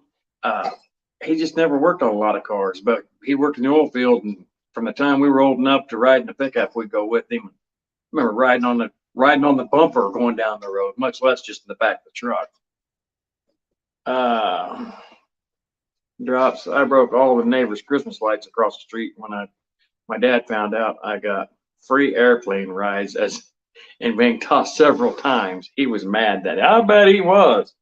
He just never worked on a lot of cars, but he worked in the oil field, and from the time we were old enough to ride in the pickup, we'd go with him. I remember riding on the bumper going down the road, much less just in the back of the truck. Drops, I broke all the neighbors' Christmas lights across the street when my dad found out I got free airplane rides and being tossed several times. He was mad that I bet he was.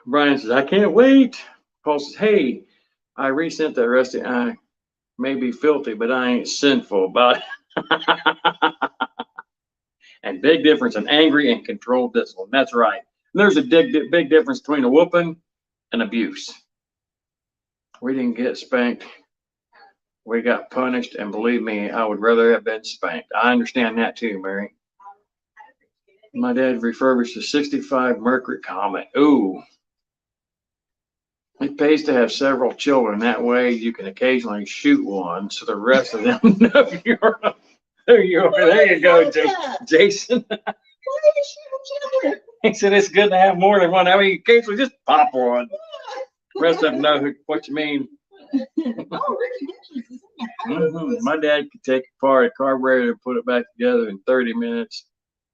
Brian says, I can't wait. Paul says, hey, I resent that rest. I may be filthy, but I ain't sinful about it. And big difference in angry and controlled discipline. That's right. And there's a big difference between a whooping and abuse. We didn't get spanked. We got punished, and believe me, I would rather have been spanked. I understand that too, Mary. My dad refurbished a 65 Mercury Comet. Ooh. It pays to have several children. That way you can occasionally shoot one, so the rest of them know you're there you go, Jason. He said it's good to have more than one. I mean, occasionally just pop one. The rest of them know what you mean. Oh, Ricky, My dad could take apart a carburetor and put it back together in 30 minutes,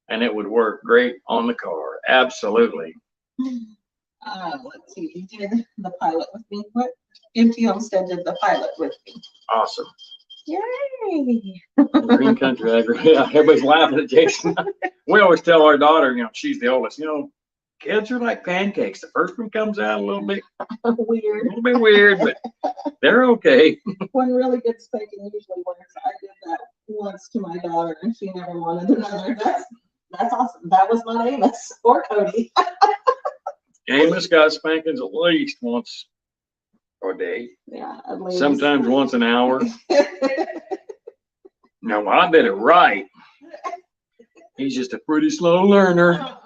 and it would work great on the car. Absolutely. Let's see, you did the pilot with me. What? Empty Homestead did the pilot with me. Awesome. Yay! Green Country Agri. Yeah, everybody's laughing at Jason. We always tell our daughter, she's the oldest, kids are like pancakes. The first one comes out a little bit Weird. A little bit weird, but they're okay. One really good spanking usually works. I did that once to my daughter, and she never wanted another. That's awesome. That was not Amos or Cody. Amos got spankings at least once a day. Yeah, at least. Sometimes once an hour. Now, I did it right. He's just a pretty slow learner.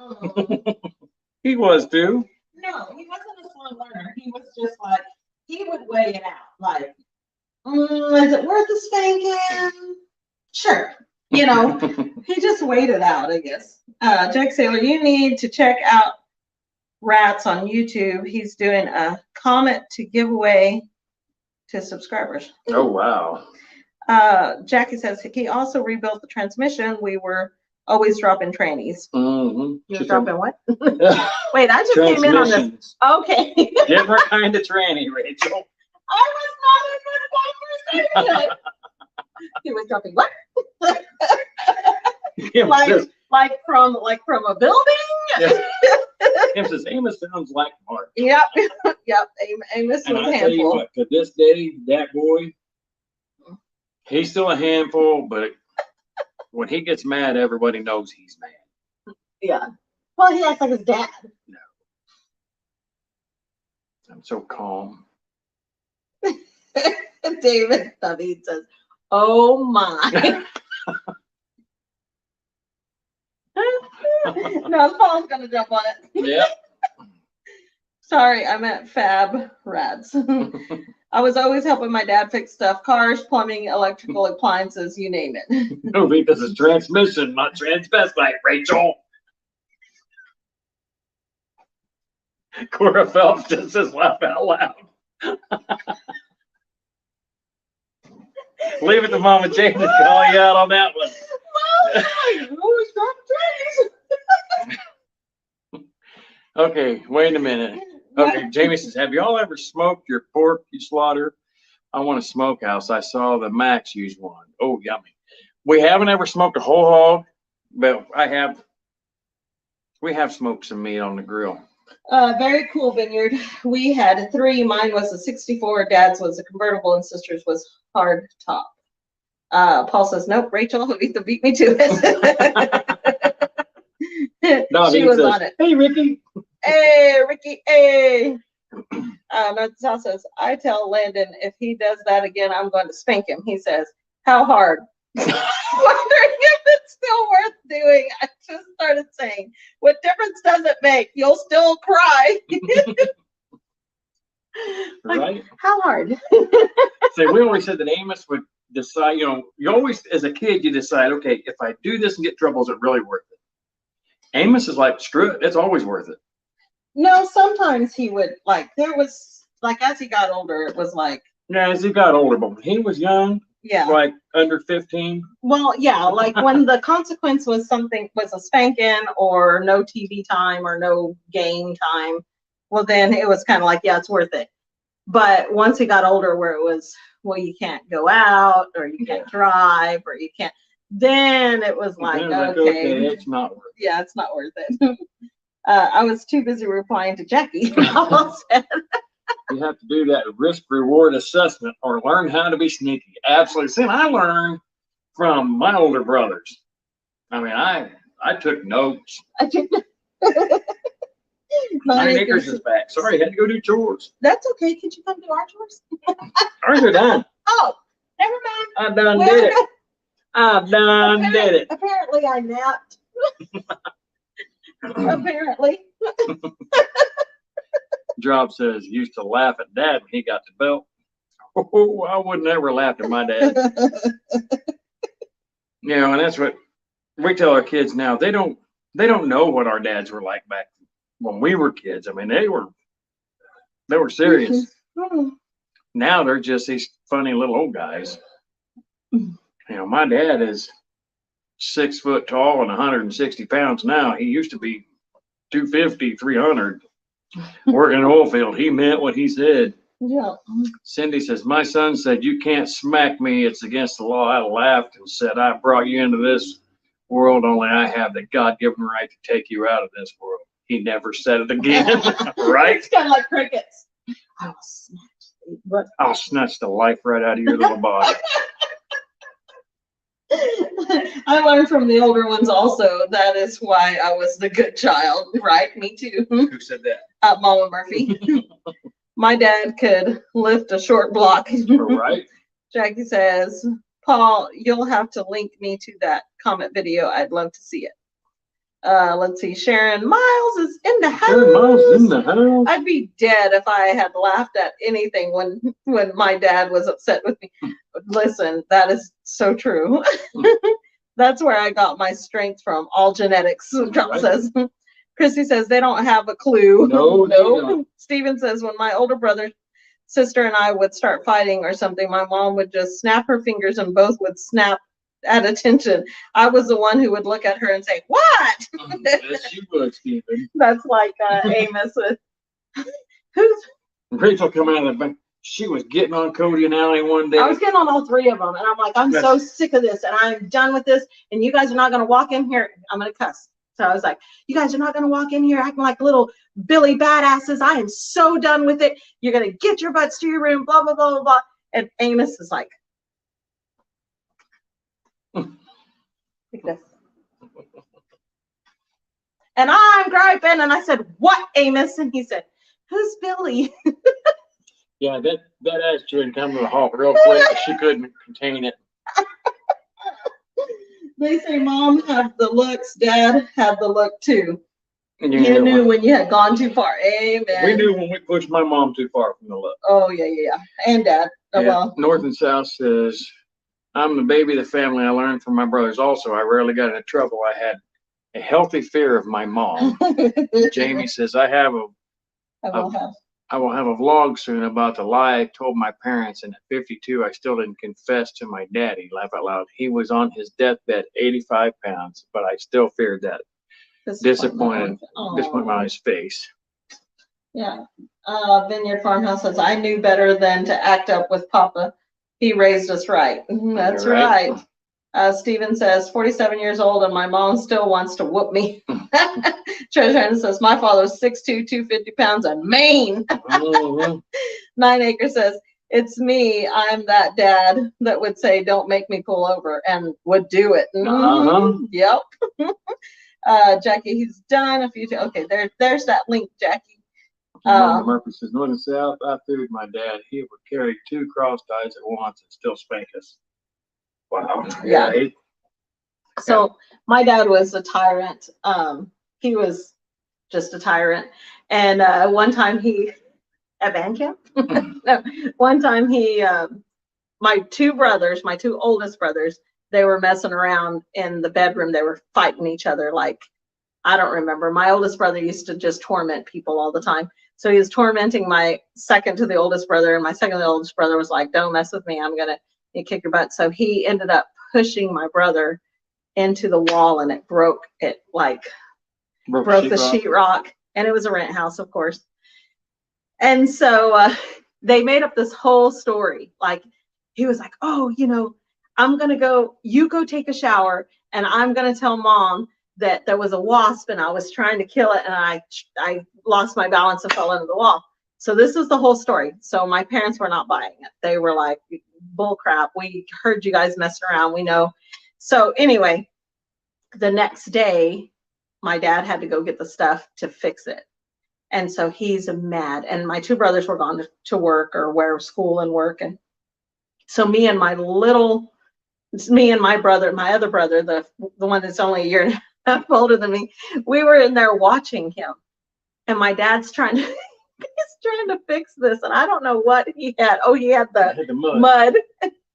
He was too. No, he wasn't a slow learner. He was just like, he would weigh it out. Like, is it worth the spanking? Sure. He just weighed it out, I guess. Jack Saylor, you need to check out Rats on YouTube. He's doing a comment to give away to subscribers. Oh, wow. Jackie says he also rebuilt the transmission. We were always dropping trannies. Mm-hmm. You were dropping what? Wait, I just came in on this. Okay. Different kind of tranny, Rachel. I was not in the conversation. He was dropping what? like from a building? Yeah. Amos sounds like Mark. Yep. Amos was and a I tell you handful. what, to this day, that boy, he's still a handful, but when he gets mad, everybody knows he's mad. Yeah. Well, he acts like his dad. No. I'm so calm. David David says, "Oh my." No, Paul's gonna jump on it. Yeah. Sorry, I meant Fab Rats. I was always helping my dad fix stuff, cars, plumbing, electrical appliances, you name it. No, because it's transmission, not transvestite, Rachel. Cora Phelps just says laugh out loud. Leave it to Mama Jane to call you out on that one. Always dropping trees. Okay, wait a minute. Okay, Jamie says, have y'all ever smoked your pork you slaughter? I want a smokehouse. I saw the Max use one. Oh, yummy. We haven't ever smoked a whole hog, but we have smoked some meat on the grill. Very cool vineyard. We had 3. Mine was a 64. Dad's was a convertible, and sister's was hard top. Paul says, nope, Rachel beat me to it. No, she was on it. Hey, Ricky. Hey, Ricky. Hey. North South says, I tell Landon if he does that again, I'm going to spank him. He says, how hard? Wondering if it's still worth doing. I just started saying, what difference does it make? You'll still cry. Like, right? How hard? So we always said that Amos would decide, you always, as a kid, you decide, okay, if I do this and get trouble, is it really worth it? Amos is like, screw it, it's always worth it. No, sometimes he would, there was, as he got older, it was like. Yeah, as he got older, but when he was young, yeah, like under 15. Well, yeah, when the consequence was a spanking or no TV time or no game time, well, then it was kind of like, yeah, it's worth it. But once he got older, where it was, well, you can't go out or you can't drive or you can't, then it was like, okay, it's not worth it. Yeah, it's not worth it. I was too busy replying to Jackie. You have to do that risk reward assessment or learn how to be sneaky. Absolutely. See, I learned from my older brothers. I mean, I took notes. Nine acres is back. Sorry, I had to go do chores. That's okay. Could you come do our chores? Ours are done. Oh, never mind. I've done did it. I've done did it. Apparently I napped. Apparently. Job says used to laugh at Dad when he got the belt. Oh, I would never laugh at my dad. And that's what we tell our kids now. They don't know what our dads were like back when we were kids. I mean, they were serious. Now they're just these funny little old guys. You know, my dad is 6 foot tall and 160 pounds now. He used to be 250, 300. Working in an oil field. He meant what he said. Yeah. Cindy says, my son said, you can't smack me. It's against the law. I laughed and said, I brought you into this world. Only I have the God-given right to take you out of this world. He never said it again. Right? It's kind of like crickets. I'll snatch the life right out of your little body. I learned from the older ones also. That is why I was the good child, right? Me too. Who said that? Mama Murphy. My dad could lift a short block. Right. Jackie says, Paul, you'll have to link me to that comment video. I'd love to see it. Let's see. Sharon Miles is in the house. Sharon Miles is in the house. I'd be dead if I had laughed at anything when my dad was upset with me. Listen, that is so true. That's where I got my strength from. All genetics. Trump says. Chrissy says they don't have a clue. No. Steven says when my older brother, sister, and I would start fighting or something, my mom would just snap her fingers and both would snap at attention. I was the one who would look at her and say, "What?" Yes, you would, Steven. That's like Amos with who's Rachel come out of the bank. She was getting on Cody and Allie one day. I was getting on all three of them, and I'm like, I'm so sick of this, and I'm done with this, and you guys are not going to walk in here. I'm going to cuss. So I was like, you guys are not going to walk in here acting like little Billy badasses. I am so done with it. You're going to get your butts to your room, blah, blah, blah, blah, blah. And Amos is like this. And I'm griping, and I said, what, Amos? And he said, who's Billy? Yeah, that attitude come to a halt real quick. She couldn't contain it. They say mom had the looks, dad had the look too. And you knew when you had gone too far. Amen. We knew when we pushed my mom too far from the look. Oh, yeah. And dad. Oh, yeah. well. North and South says, I'm the baby of the family. I learned from my brothers also. I rarely got into trouble. I had a healthy fear of my mom. Jamie says, I will have a vlog soon about the lie I told my parents, and at 52, I still didn't confess to my daddy. Laugh out loud. He was on his deathbed, 85 pounds, but I still feared that. Disappointment on his face. Yeah. Vineyard Farmhouse says, I knew better than to act up with Papa. He raised us right. That's right. Steven says, 47 years old, and my mom still wants to whoop me. Treasure Hunter says, my father's 6'2", 250 pounds and mean. 9 Acre says, it's me. I'm that dad that would say, don't make me pull over, and would do it. Yep. Jackie, he's done. Okay, there's that link, Jackie. Murphy says, North and South, I feared my dad. He would carry 2 cross ties at once and still spank us. Wow. Yeah. So my dad was a tyrant. He was just a tyrant. And one time at band camp? No, one time my two oldest brothers, they were messing around in the bedroom. They were fighting each other like, I don't remember. My oldest brother used to just torment people all the time. So he was tormenting my second to the oldest brother, and my second to the oldest brother was like, don't mess with me. I'm going to kick your butt. So he ended up pushing my brother into the wall, and it broke the sheetrock. And it was a rent house, of course. And so they made up this whole story. Like, he was like, oh, I'm going to you go take a shower, and I'm going to tell mom that there was a wasp and I was trying to kill it, and I lost my balance and fell into the wall. So this is the whole story. So my parents were not buying it. They were like, bull crap. We heard you guys messing around. We know. So anyway, the next day, my dad had to go get the stuff to fix it. And so he's mad. And my 2 brothers were gone to work or school and work. And so me and my brother, my other brother, the one that's only a year and a half older than me, we were in there watching him. And my dad's trying to fix this. And I don't know what he had. Oh, he had the mud.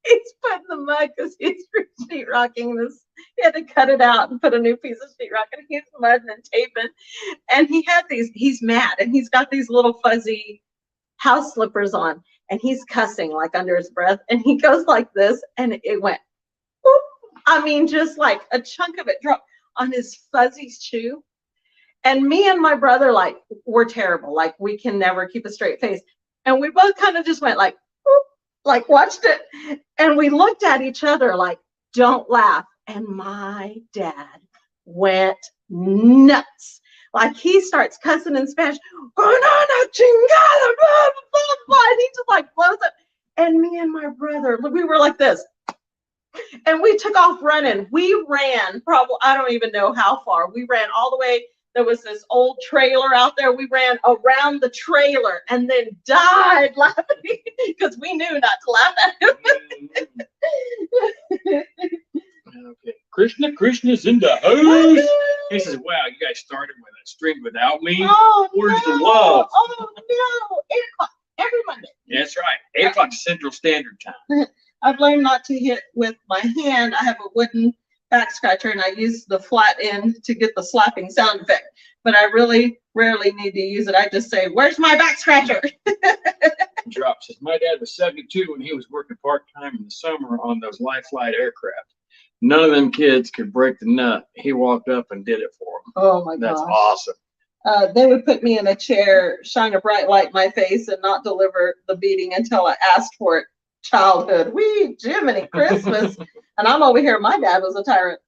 He's putting the mud because he's sheetrocking this. He had to cut it out and put a new piece of sheetrock, and he's mudding and taping. And he's mad, and he's got these little fuzzy house slippers on. and he's cussing like under his breath, and he goes like this, and it went, whoop. I mean, just like a chunk of it dropped on his fuzzy shoe. And me and my brother, like, we're terrible. Like, we can never keep a straight face. And we both kind of just went like, whoop, like watched it. And we looked at each other like, don't laugh. And my dad went nuts. Like, he starts cussing in Spanish, "Banana chingada, blah, blah, blah," and he just like blows up. And me and my brother, we were like this. And we took off running. We ran probably, I don't even know how far. We ran all the way. There was this old trailer out there. We ran around the trailer and then died laughing because we knew not to laugh at him. Okay. Krishna's in the house. He says, wow, you guys started with a string without me. Oh, Where's no. the love? Oh, no. 8 o'clock every Monday. That's right. 8 o'clock Central Standard Time. I've learned not to hit with my hand. I have a wooden back scratcher and I use the flat end to get the slapping sound effect. But I really rarely need to use it. I just say, "Where's my back scratcher?" Drop says, my dad was 72 when he was working part-time in the summer on those life flight aircraft. None of them kids could break the nut. He walked up and did it for them. Oh my gosh. That's awesome. They would put me in a chair, shine a bright light in my face, and not deliver the beating until I asked for it. Childhood. Wee, Jiminy Christmas. And I'm over here. My dad was a tyrant.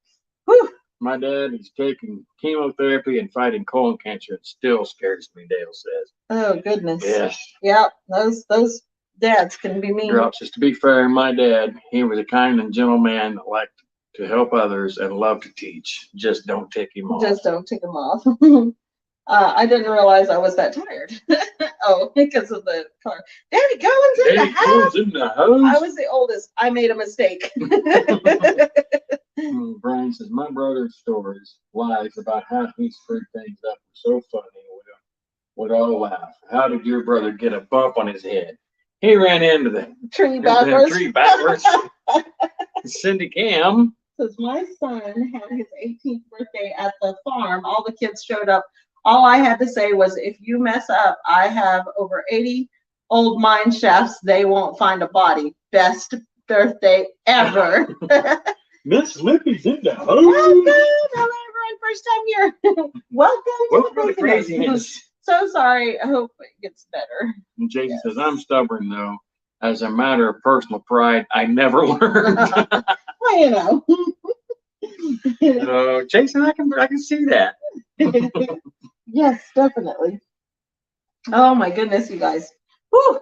Whew. My dad is taking chemotherapy and fighting colon cancer. It still scares me, Dale says. Oh, goodness. Yes. Yep. Those dads can be mean. Drop says, to be fair, my dad, he was a kind and gentle man that liked to help others and loved to teach. Just don't tick him off. Just don't tick him off. I didn't realize I was that tired. Oh, because of the car. Daddy Cohen's in the house. Cohen's in the house. I was the oldest. I made a mistake. Brian says, my brother's stories, lies about how he screwed things up were so funny. We'd all laugh. How did your brother get a bump on his head? He ran into the tree backwards. Cindy Cam says, my son had his 18th birthday at the farm. All the kids showed up. All I had to say was, if you mess up, I have over 80 old mine shafts. They won't find a body. Best birthday ever. Miss Lippy's in the house. Welcome. Hello, everyone. First time here. Welcome to the craziness. So sorry. I hope it gets better. And Jason says, I'm stubborn, though. As a matter of personal pride, I never learned. Well, you know. Jason, I can see that. Yes, definitely. Oh my goodness, you guys. Whew.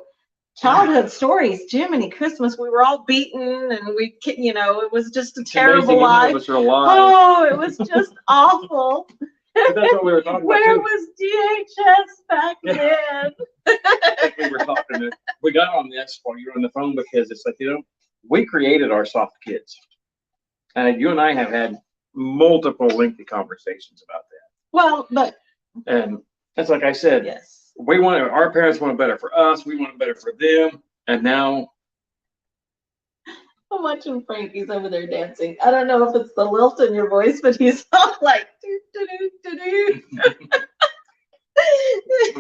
Childhood stories, Jiminy Christmas. We were all beaten, and it was just a terrible life. Oh, it was just awful. But that's what we were talking Where about. was DHS back then? We were talking. We got on this while you were on the phone because it's like, we created our soft kids, and you and I have had multiple lengthy conversations about that. Well, but and that's like I said. Yes. Our parents wanted better for us. We wanted better for them, and now. I'm watching Frankie's over there dancing. I don't know if it's the lilt in your voice, but he's all like, do.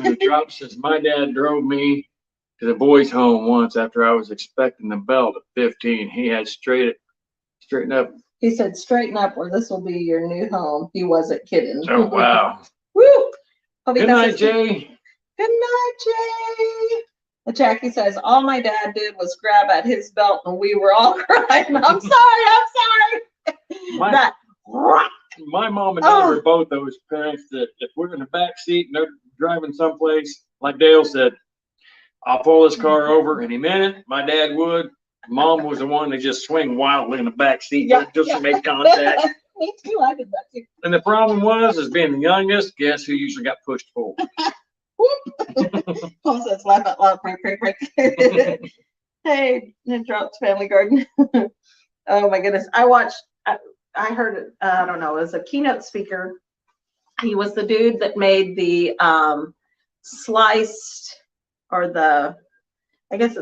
The drop says, my dad drove me to the boys' home once after I was expecting the belt at 15. He had straighten up. He said, straighten up or this will be your new home. He wasn't kidding. Oh, wow. Woo! Good night, Jay. Good night, Jay. And Jackie says, all my dad did was grab at his belt and we were all crying. I'm sorry. My mom and dad were both those parents that if we're in the back seat and they're driving someplace, like Dale said, I'll pull this car over any minute. My dad would. Mom was the one that just swing wildly in the back seat just to make contact. Me too. I did that too. And the problem was being the youngest, guess who usually got pushed forward? Paul says, laugh out loud, prank. Hey, Ninja Family Garden. Oh my goodness. I heard it, I don't know, as a keynote speaker. He was the dude that made the sliced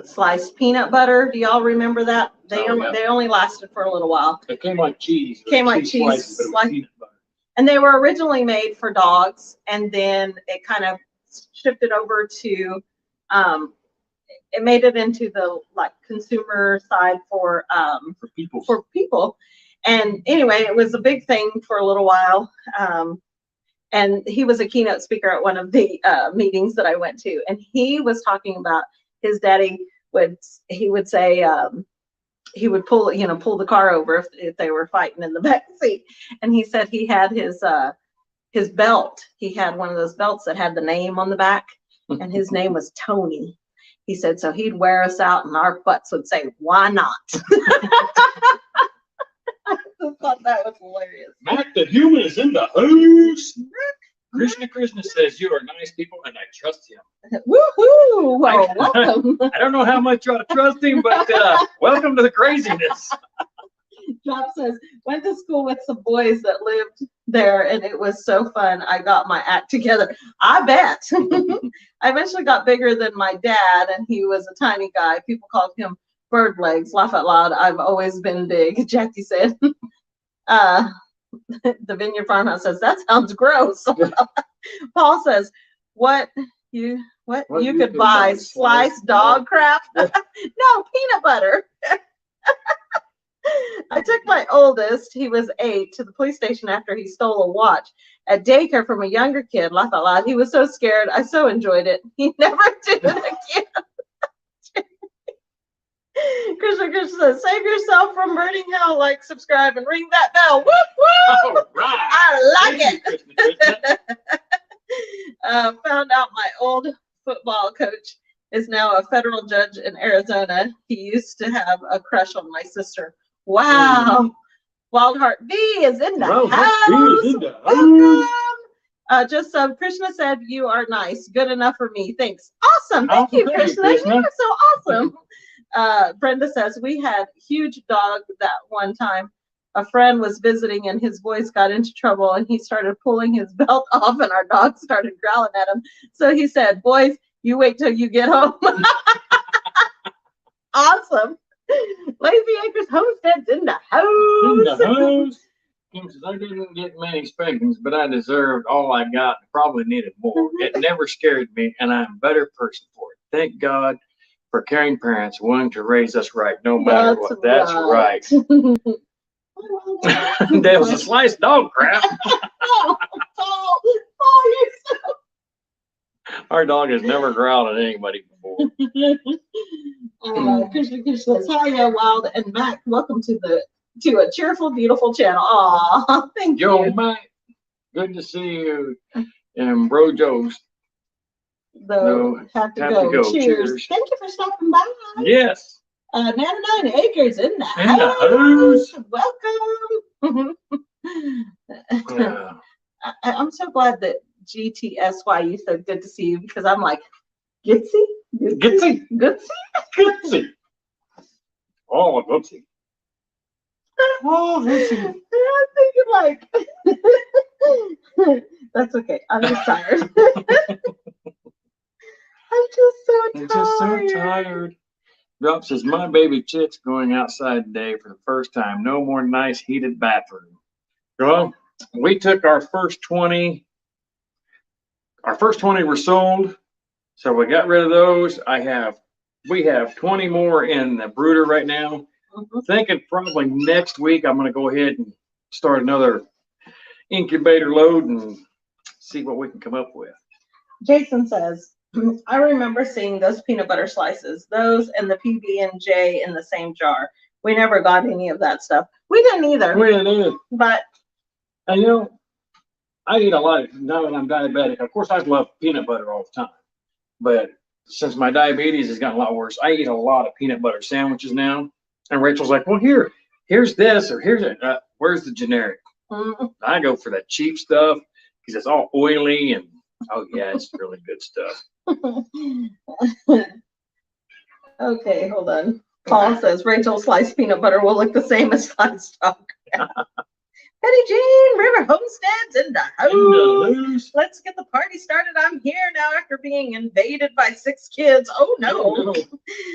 sliced peanut butter. Do y'all remember that? They only lasted for a little while. It came like cheese. Cheese. And they were originally made for dogs, and then it kind of shifted over to it made it into the like consumer side for people. And anyway, it was a big thing for a little while. And he was a keynote speaker at one of the meetings that I went to, and he was talking about his daddy would say he would pull the car over if they were fighting in the back seat, and he said he had his belt. He had one of those belts that had the name on the back, and his name was Tony. He said so he'd wear us out, and our butts would say, "Why not?" I thought that was hilarious. Mac the human is in the house. Krishna says you are nice people and I trust him. Woohoo! Well, welcome. I don't know how much you ought to trust him, but welcome to the craziness. Drop says, went to school with some boys that lived there and it was so fun. I got my act together. I bet. I eventually got bigger than my dad and he was a tiny guy. People called him bird legs. Laugh out loud. I've always been big, Jackie said. The Vineyard Farmhouse says, that sounds gross. Paul says, what you could buy sliced dog crap? No, peanut butter. I took my oldest, he was 8, to the police station after he stole a watch at daycare from a younger kid. Laugh out loud. He was so scared. I so enjoyed it. He never did it again. Krishna says, save yourself from burning hell, like, subscribe, and ring that bell. Whoop, whoop! All right. I like it. Found out my old football coach is now a federal judge in Arizona. He used to have a crush on my sister. Wow. Wildheart V is in the house. Welcome. Just Krishna said, you are nice. Good enough for me. Thanks. Awesome. Thank you, Krishna. You are so awesome. Brenda says, we had huge dog that one time. A friend was visiting and his boys got into trouble and he started pulling his belt off and our dog started growling at him. So he said, boys, you wait till you get home. Awesome. Lazy Acres Homestead's in the house. In the house. Kim says, I didn't get many spankings, but I deserved all I got and probably needed more. It never scared me and I'm a better person for it. Thank God for caring parents willing to raise us right, no matter what. That's right. That was a sliced dog crap. Our dog has never growled at anybody before. Krishna says, hiya, Wild and Mac. Welcome to a cheerful, beautiful channel. Aw, thank you. Yo, Mac, good to see you. And Bro Joe's. Have to go. Cheers. Thank you for stopping by. Yes. 99 Acres in the house. Welcome. I'm so glad that GTSY, you said good to see you, because I'm like, Gitsy? Gitsy? Oh, Gitsy. Oh, Gitsy. I'm thinking like, that's okay. I'm just tired. I'm just so tired. Drop says, my baby chick's going outside today for the first time. No more nice heated bathroom. Well, we took our first 20. Our first 20 were sold, so we got rid of those. We have 20 more in the brooder right now. Thinking probably next week I'm going to go ahead and start another incubator load and see what we can come up with. Jason says, I remember seeing those peanut butter slices, those and the PB&J in the same jar. We never got any of that stuff. We didn't either. We didn't either. But, and you know, I eat a lot now that I'm diabetic. Of course, I love peanut butter all the time. But since my diabetes has gotten a lot worse, I eat a lot of peanut butter sandwiches now. And Rachel's like, well, here's this, or here's it. Where's the generic? I go for that cheap stuff because it's all oily and, oh, yeah, it's really good stuff. Okay, hold on. Paul says Rachel sliced peanut butter will look the same as sliced dog. Betty Jean, River Homestead's in the house. Let's get the party started. I'm here now after being invaded by 6 kids. Oh no.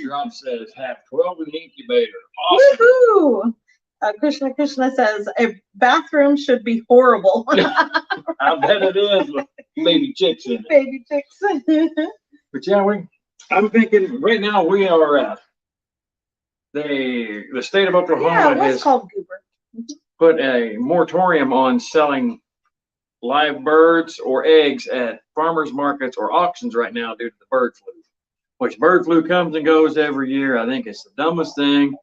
Drop says have 12 in the incubator. Awesome. Woohoo! Krishna says a bathroom should be horrible. I bet it is with baby chicks in it. Baby chicks. But yeah, I'm thinking right now we are, the state of Yeah, Oklahoma it was has called Goober. put a moratorium on selling live birds or eggs at farmers markets or auctions right now due to the bird flu. Which bird flu comes and goes every year. I think it's the dumbest thing,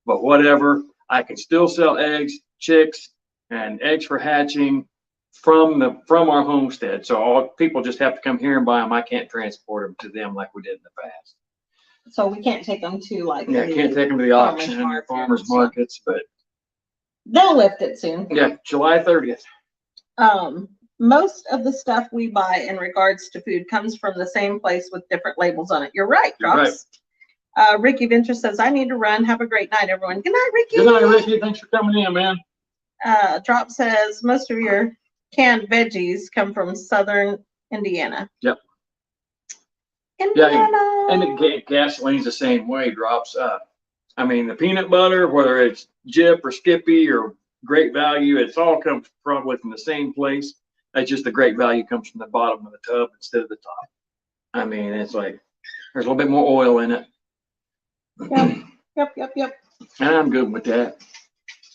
but whatever. I can still sell eggs, chicks, and eggs for hatching from our homestead. So all people just have to come here and buy them. I can't transport them to them like we did in the past. So we can't take them to like. Yeah, I can't take them to the auction and your farmers markets, but they'll lift it soon. yeah, July 30th. Most of the stuff we buy in regards to food comes from the same place with different labels on it. You're right, Drops. Right. Ricky Venture says, I need to run. Have a great night, everyone. Good night, Ricky. Good night, Ricky. Thanks for coming in, man. Drop says, most of your canned veggies come from southern Indiana. Yep. Indiana. Yeah, and the gasoline's the same way, Drops. I mean, the peanut butter, whether it's Jip or Skippy or Great Value, it's all comes probably from the same place. It's just the Great Value comes from the bottom of the tub instead of the top. I mean, it's like there's a little bit more oil in it. Yep. And I'm good with that.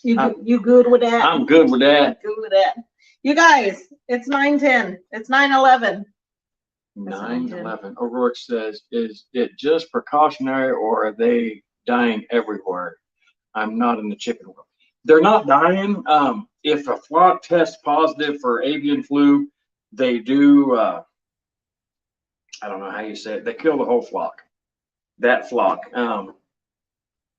You good with that? I'm good with that. Good with that. You guys, it's 9:10. It's 9:11. 9/11. O'Rourke says, is it just precautionary or are they dying everywhere? I'm not in the chicken world. They're not dying. If a flock tests positive for avian flu, they do, I don't know how you say it, they kill the whole flock, that flock.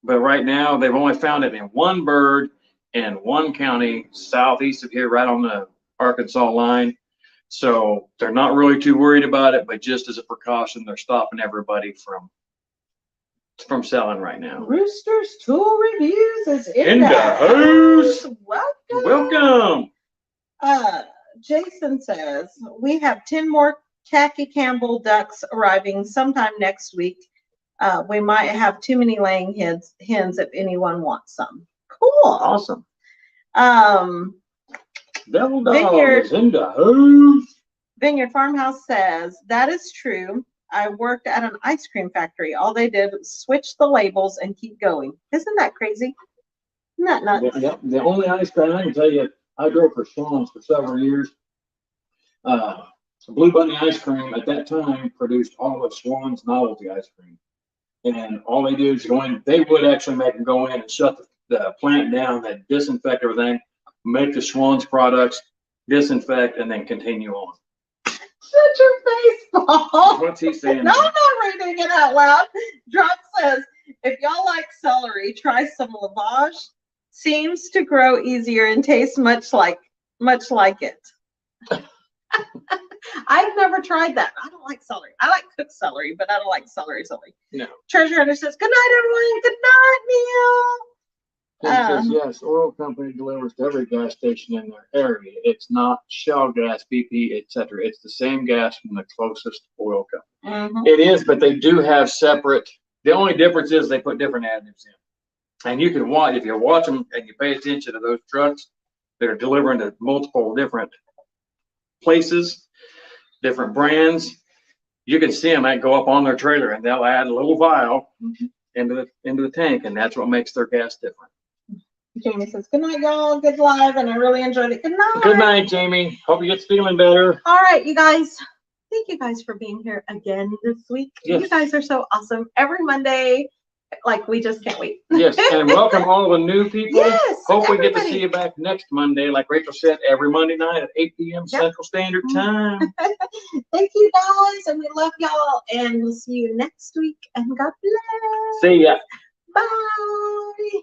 But right now, they've only found it in one bird in one county southeast of here, right on the Arkansas line. So they're not really too worried about it, but just as a precaution, they're stopping everybody from selling right now. Rooster's Tool Reviews is in the house. Welcome. Jason says, we have 10 more Khaki Campbell ducks arriving sometime next week. We might have too many laying hens if anyone wants some. Cool. Awesome. Devil Dog is in the house. Vineyard Farmhouse says, that is true. I worked at an ice cream factory. All they did was switch the labels and keep going. Isn't that crazy? Isn't that nuts? The only ice cream I can tell you, I drove for Schwann's for several years. Blue Bunny ice cream at that time produced all of Schwann's novelty ice cream. And all they do is go in, they would actually make them go in and shut the plant down, they disinfect everything, make the Schwann's products, disinfect, and then continue on. Shut your face, Paul. What's he saying? No, I'm not reading it out loud. Drop says, if y'all like celery, try some lavage. Seems to grow easier and tastes much like it. I've never tried that. I don't like celery. I like cooked celery, but I don't like celery. No. Treasure Hunter says, good night, everyone. Good night, Neil. Says, yes, oil company delivers to every gas station in their area. It's not Shell gas, BP, etc. It's the same gas from the closest oil company. Mm-hmm. It is, but they do have separate. The only difference is they put different additives in. And you can watch, if you watch them and you pay attention to those trucks, they're delivering to multiple different places, different brands. You can see them go up on their trailer and they'll add a little vial into the tank, and that's what makes their gas different. Jamie says, good night, y'all. Good live, and I really enjoyed it. Good night. Good night, Jamie. Hope you get feeling better. All right, you guys. Thank you guys for being here again this week. Yes. You guys are so awesome. Every Monday, like, we just can't wait. Yes, and welcome all the new people. Yes, hope we get to see you back next Monday. Like Rachel said, every Monday night at 8 p.m. Central Standard Time. Thank you, guys, and we love y'all. And we'll see you next week. And God bless. See ya. Bye.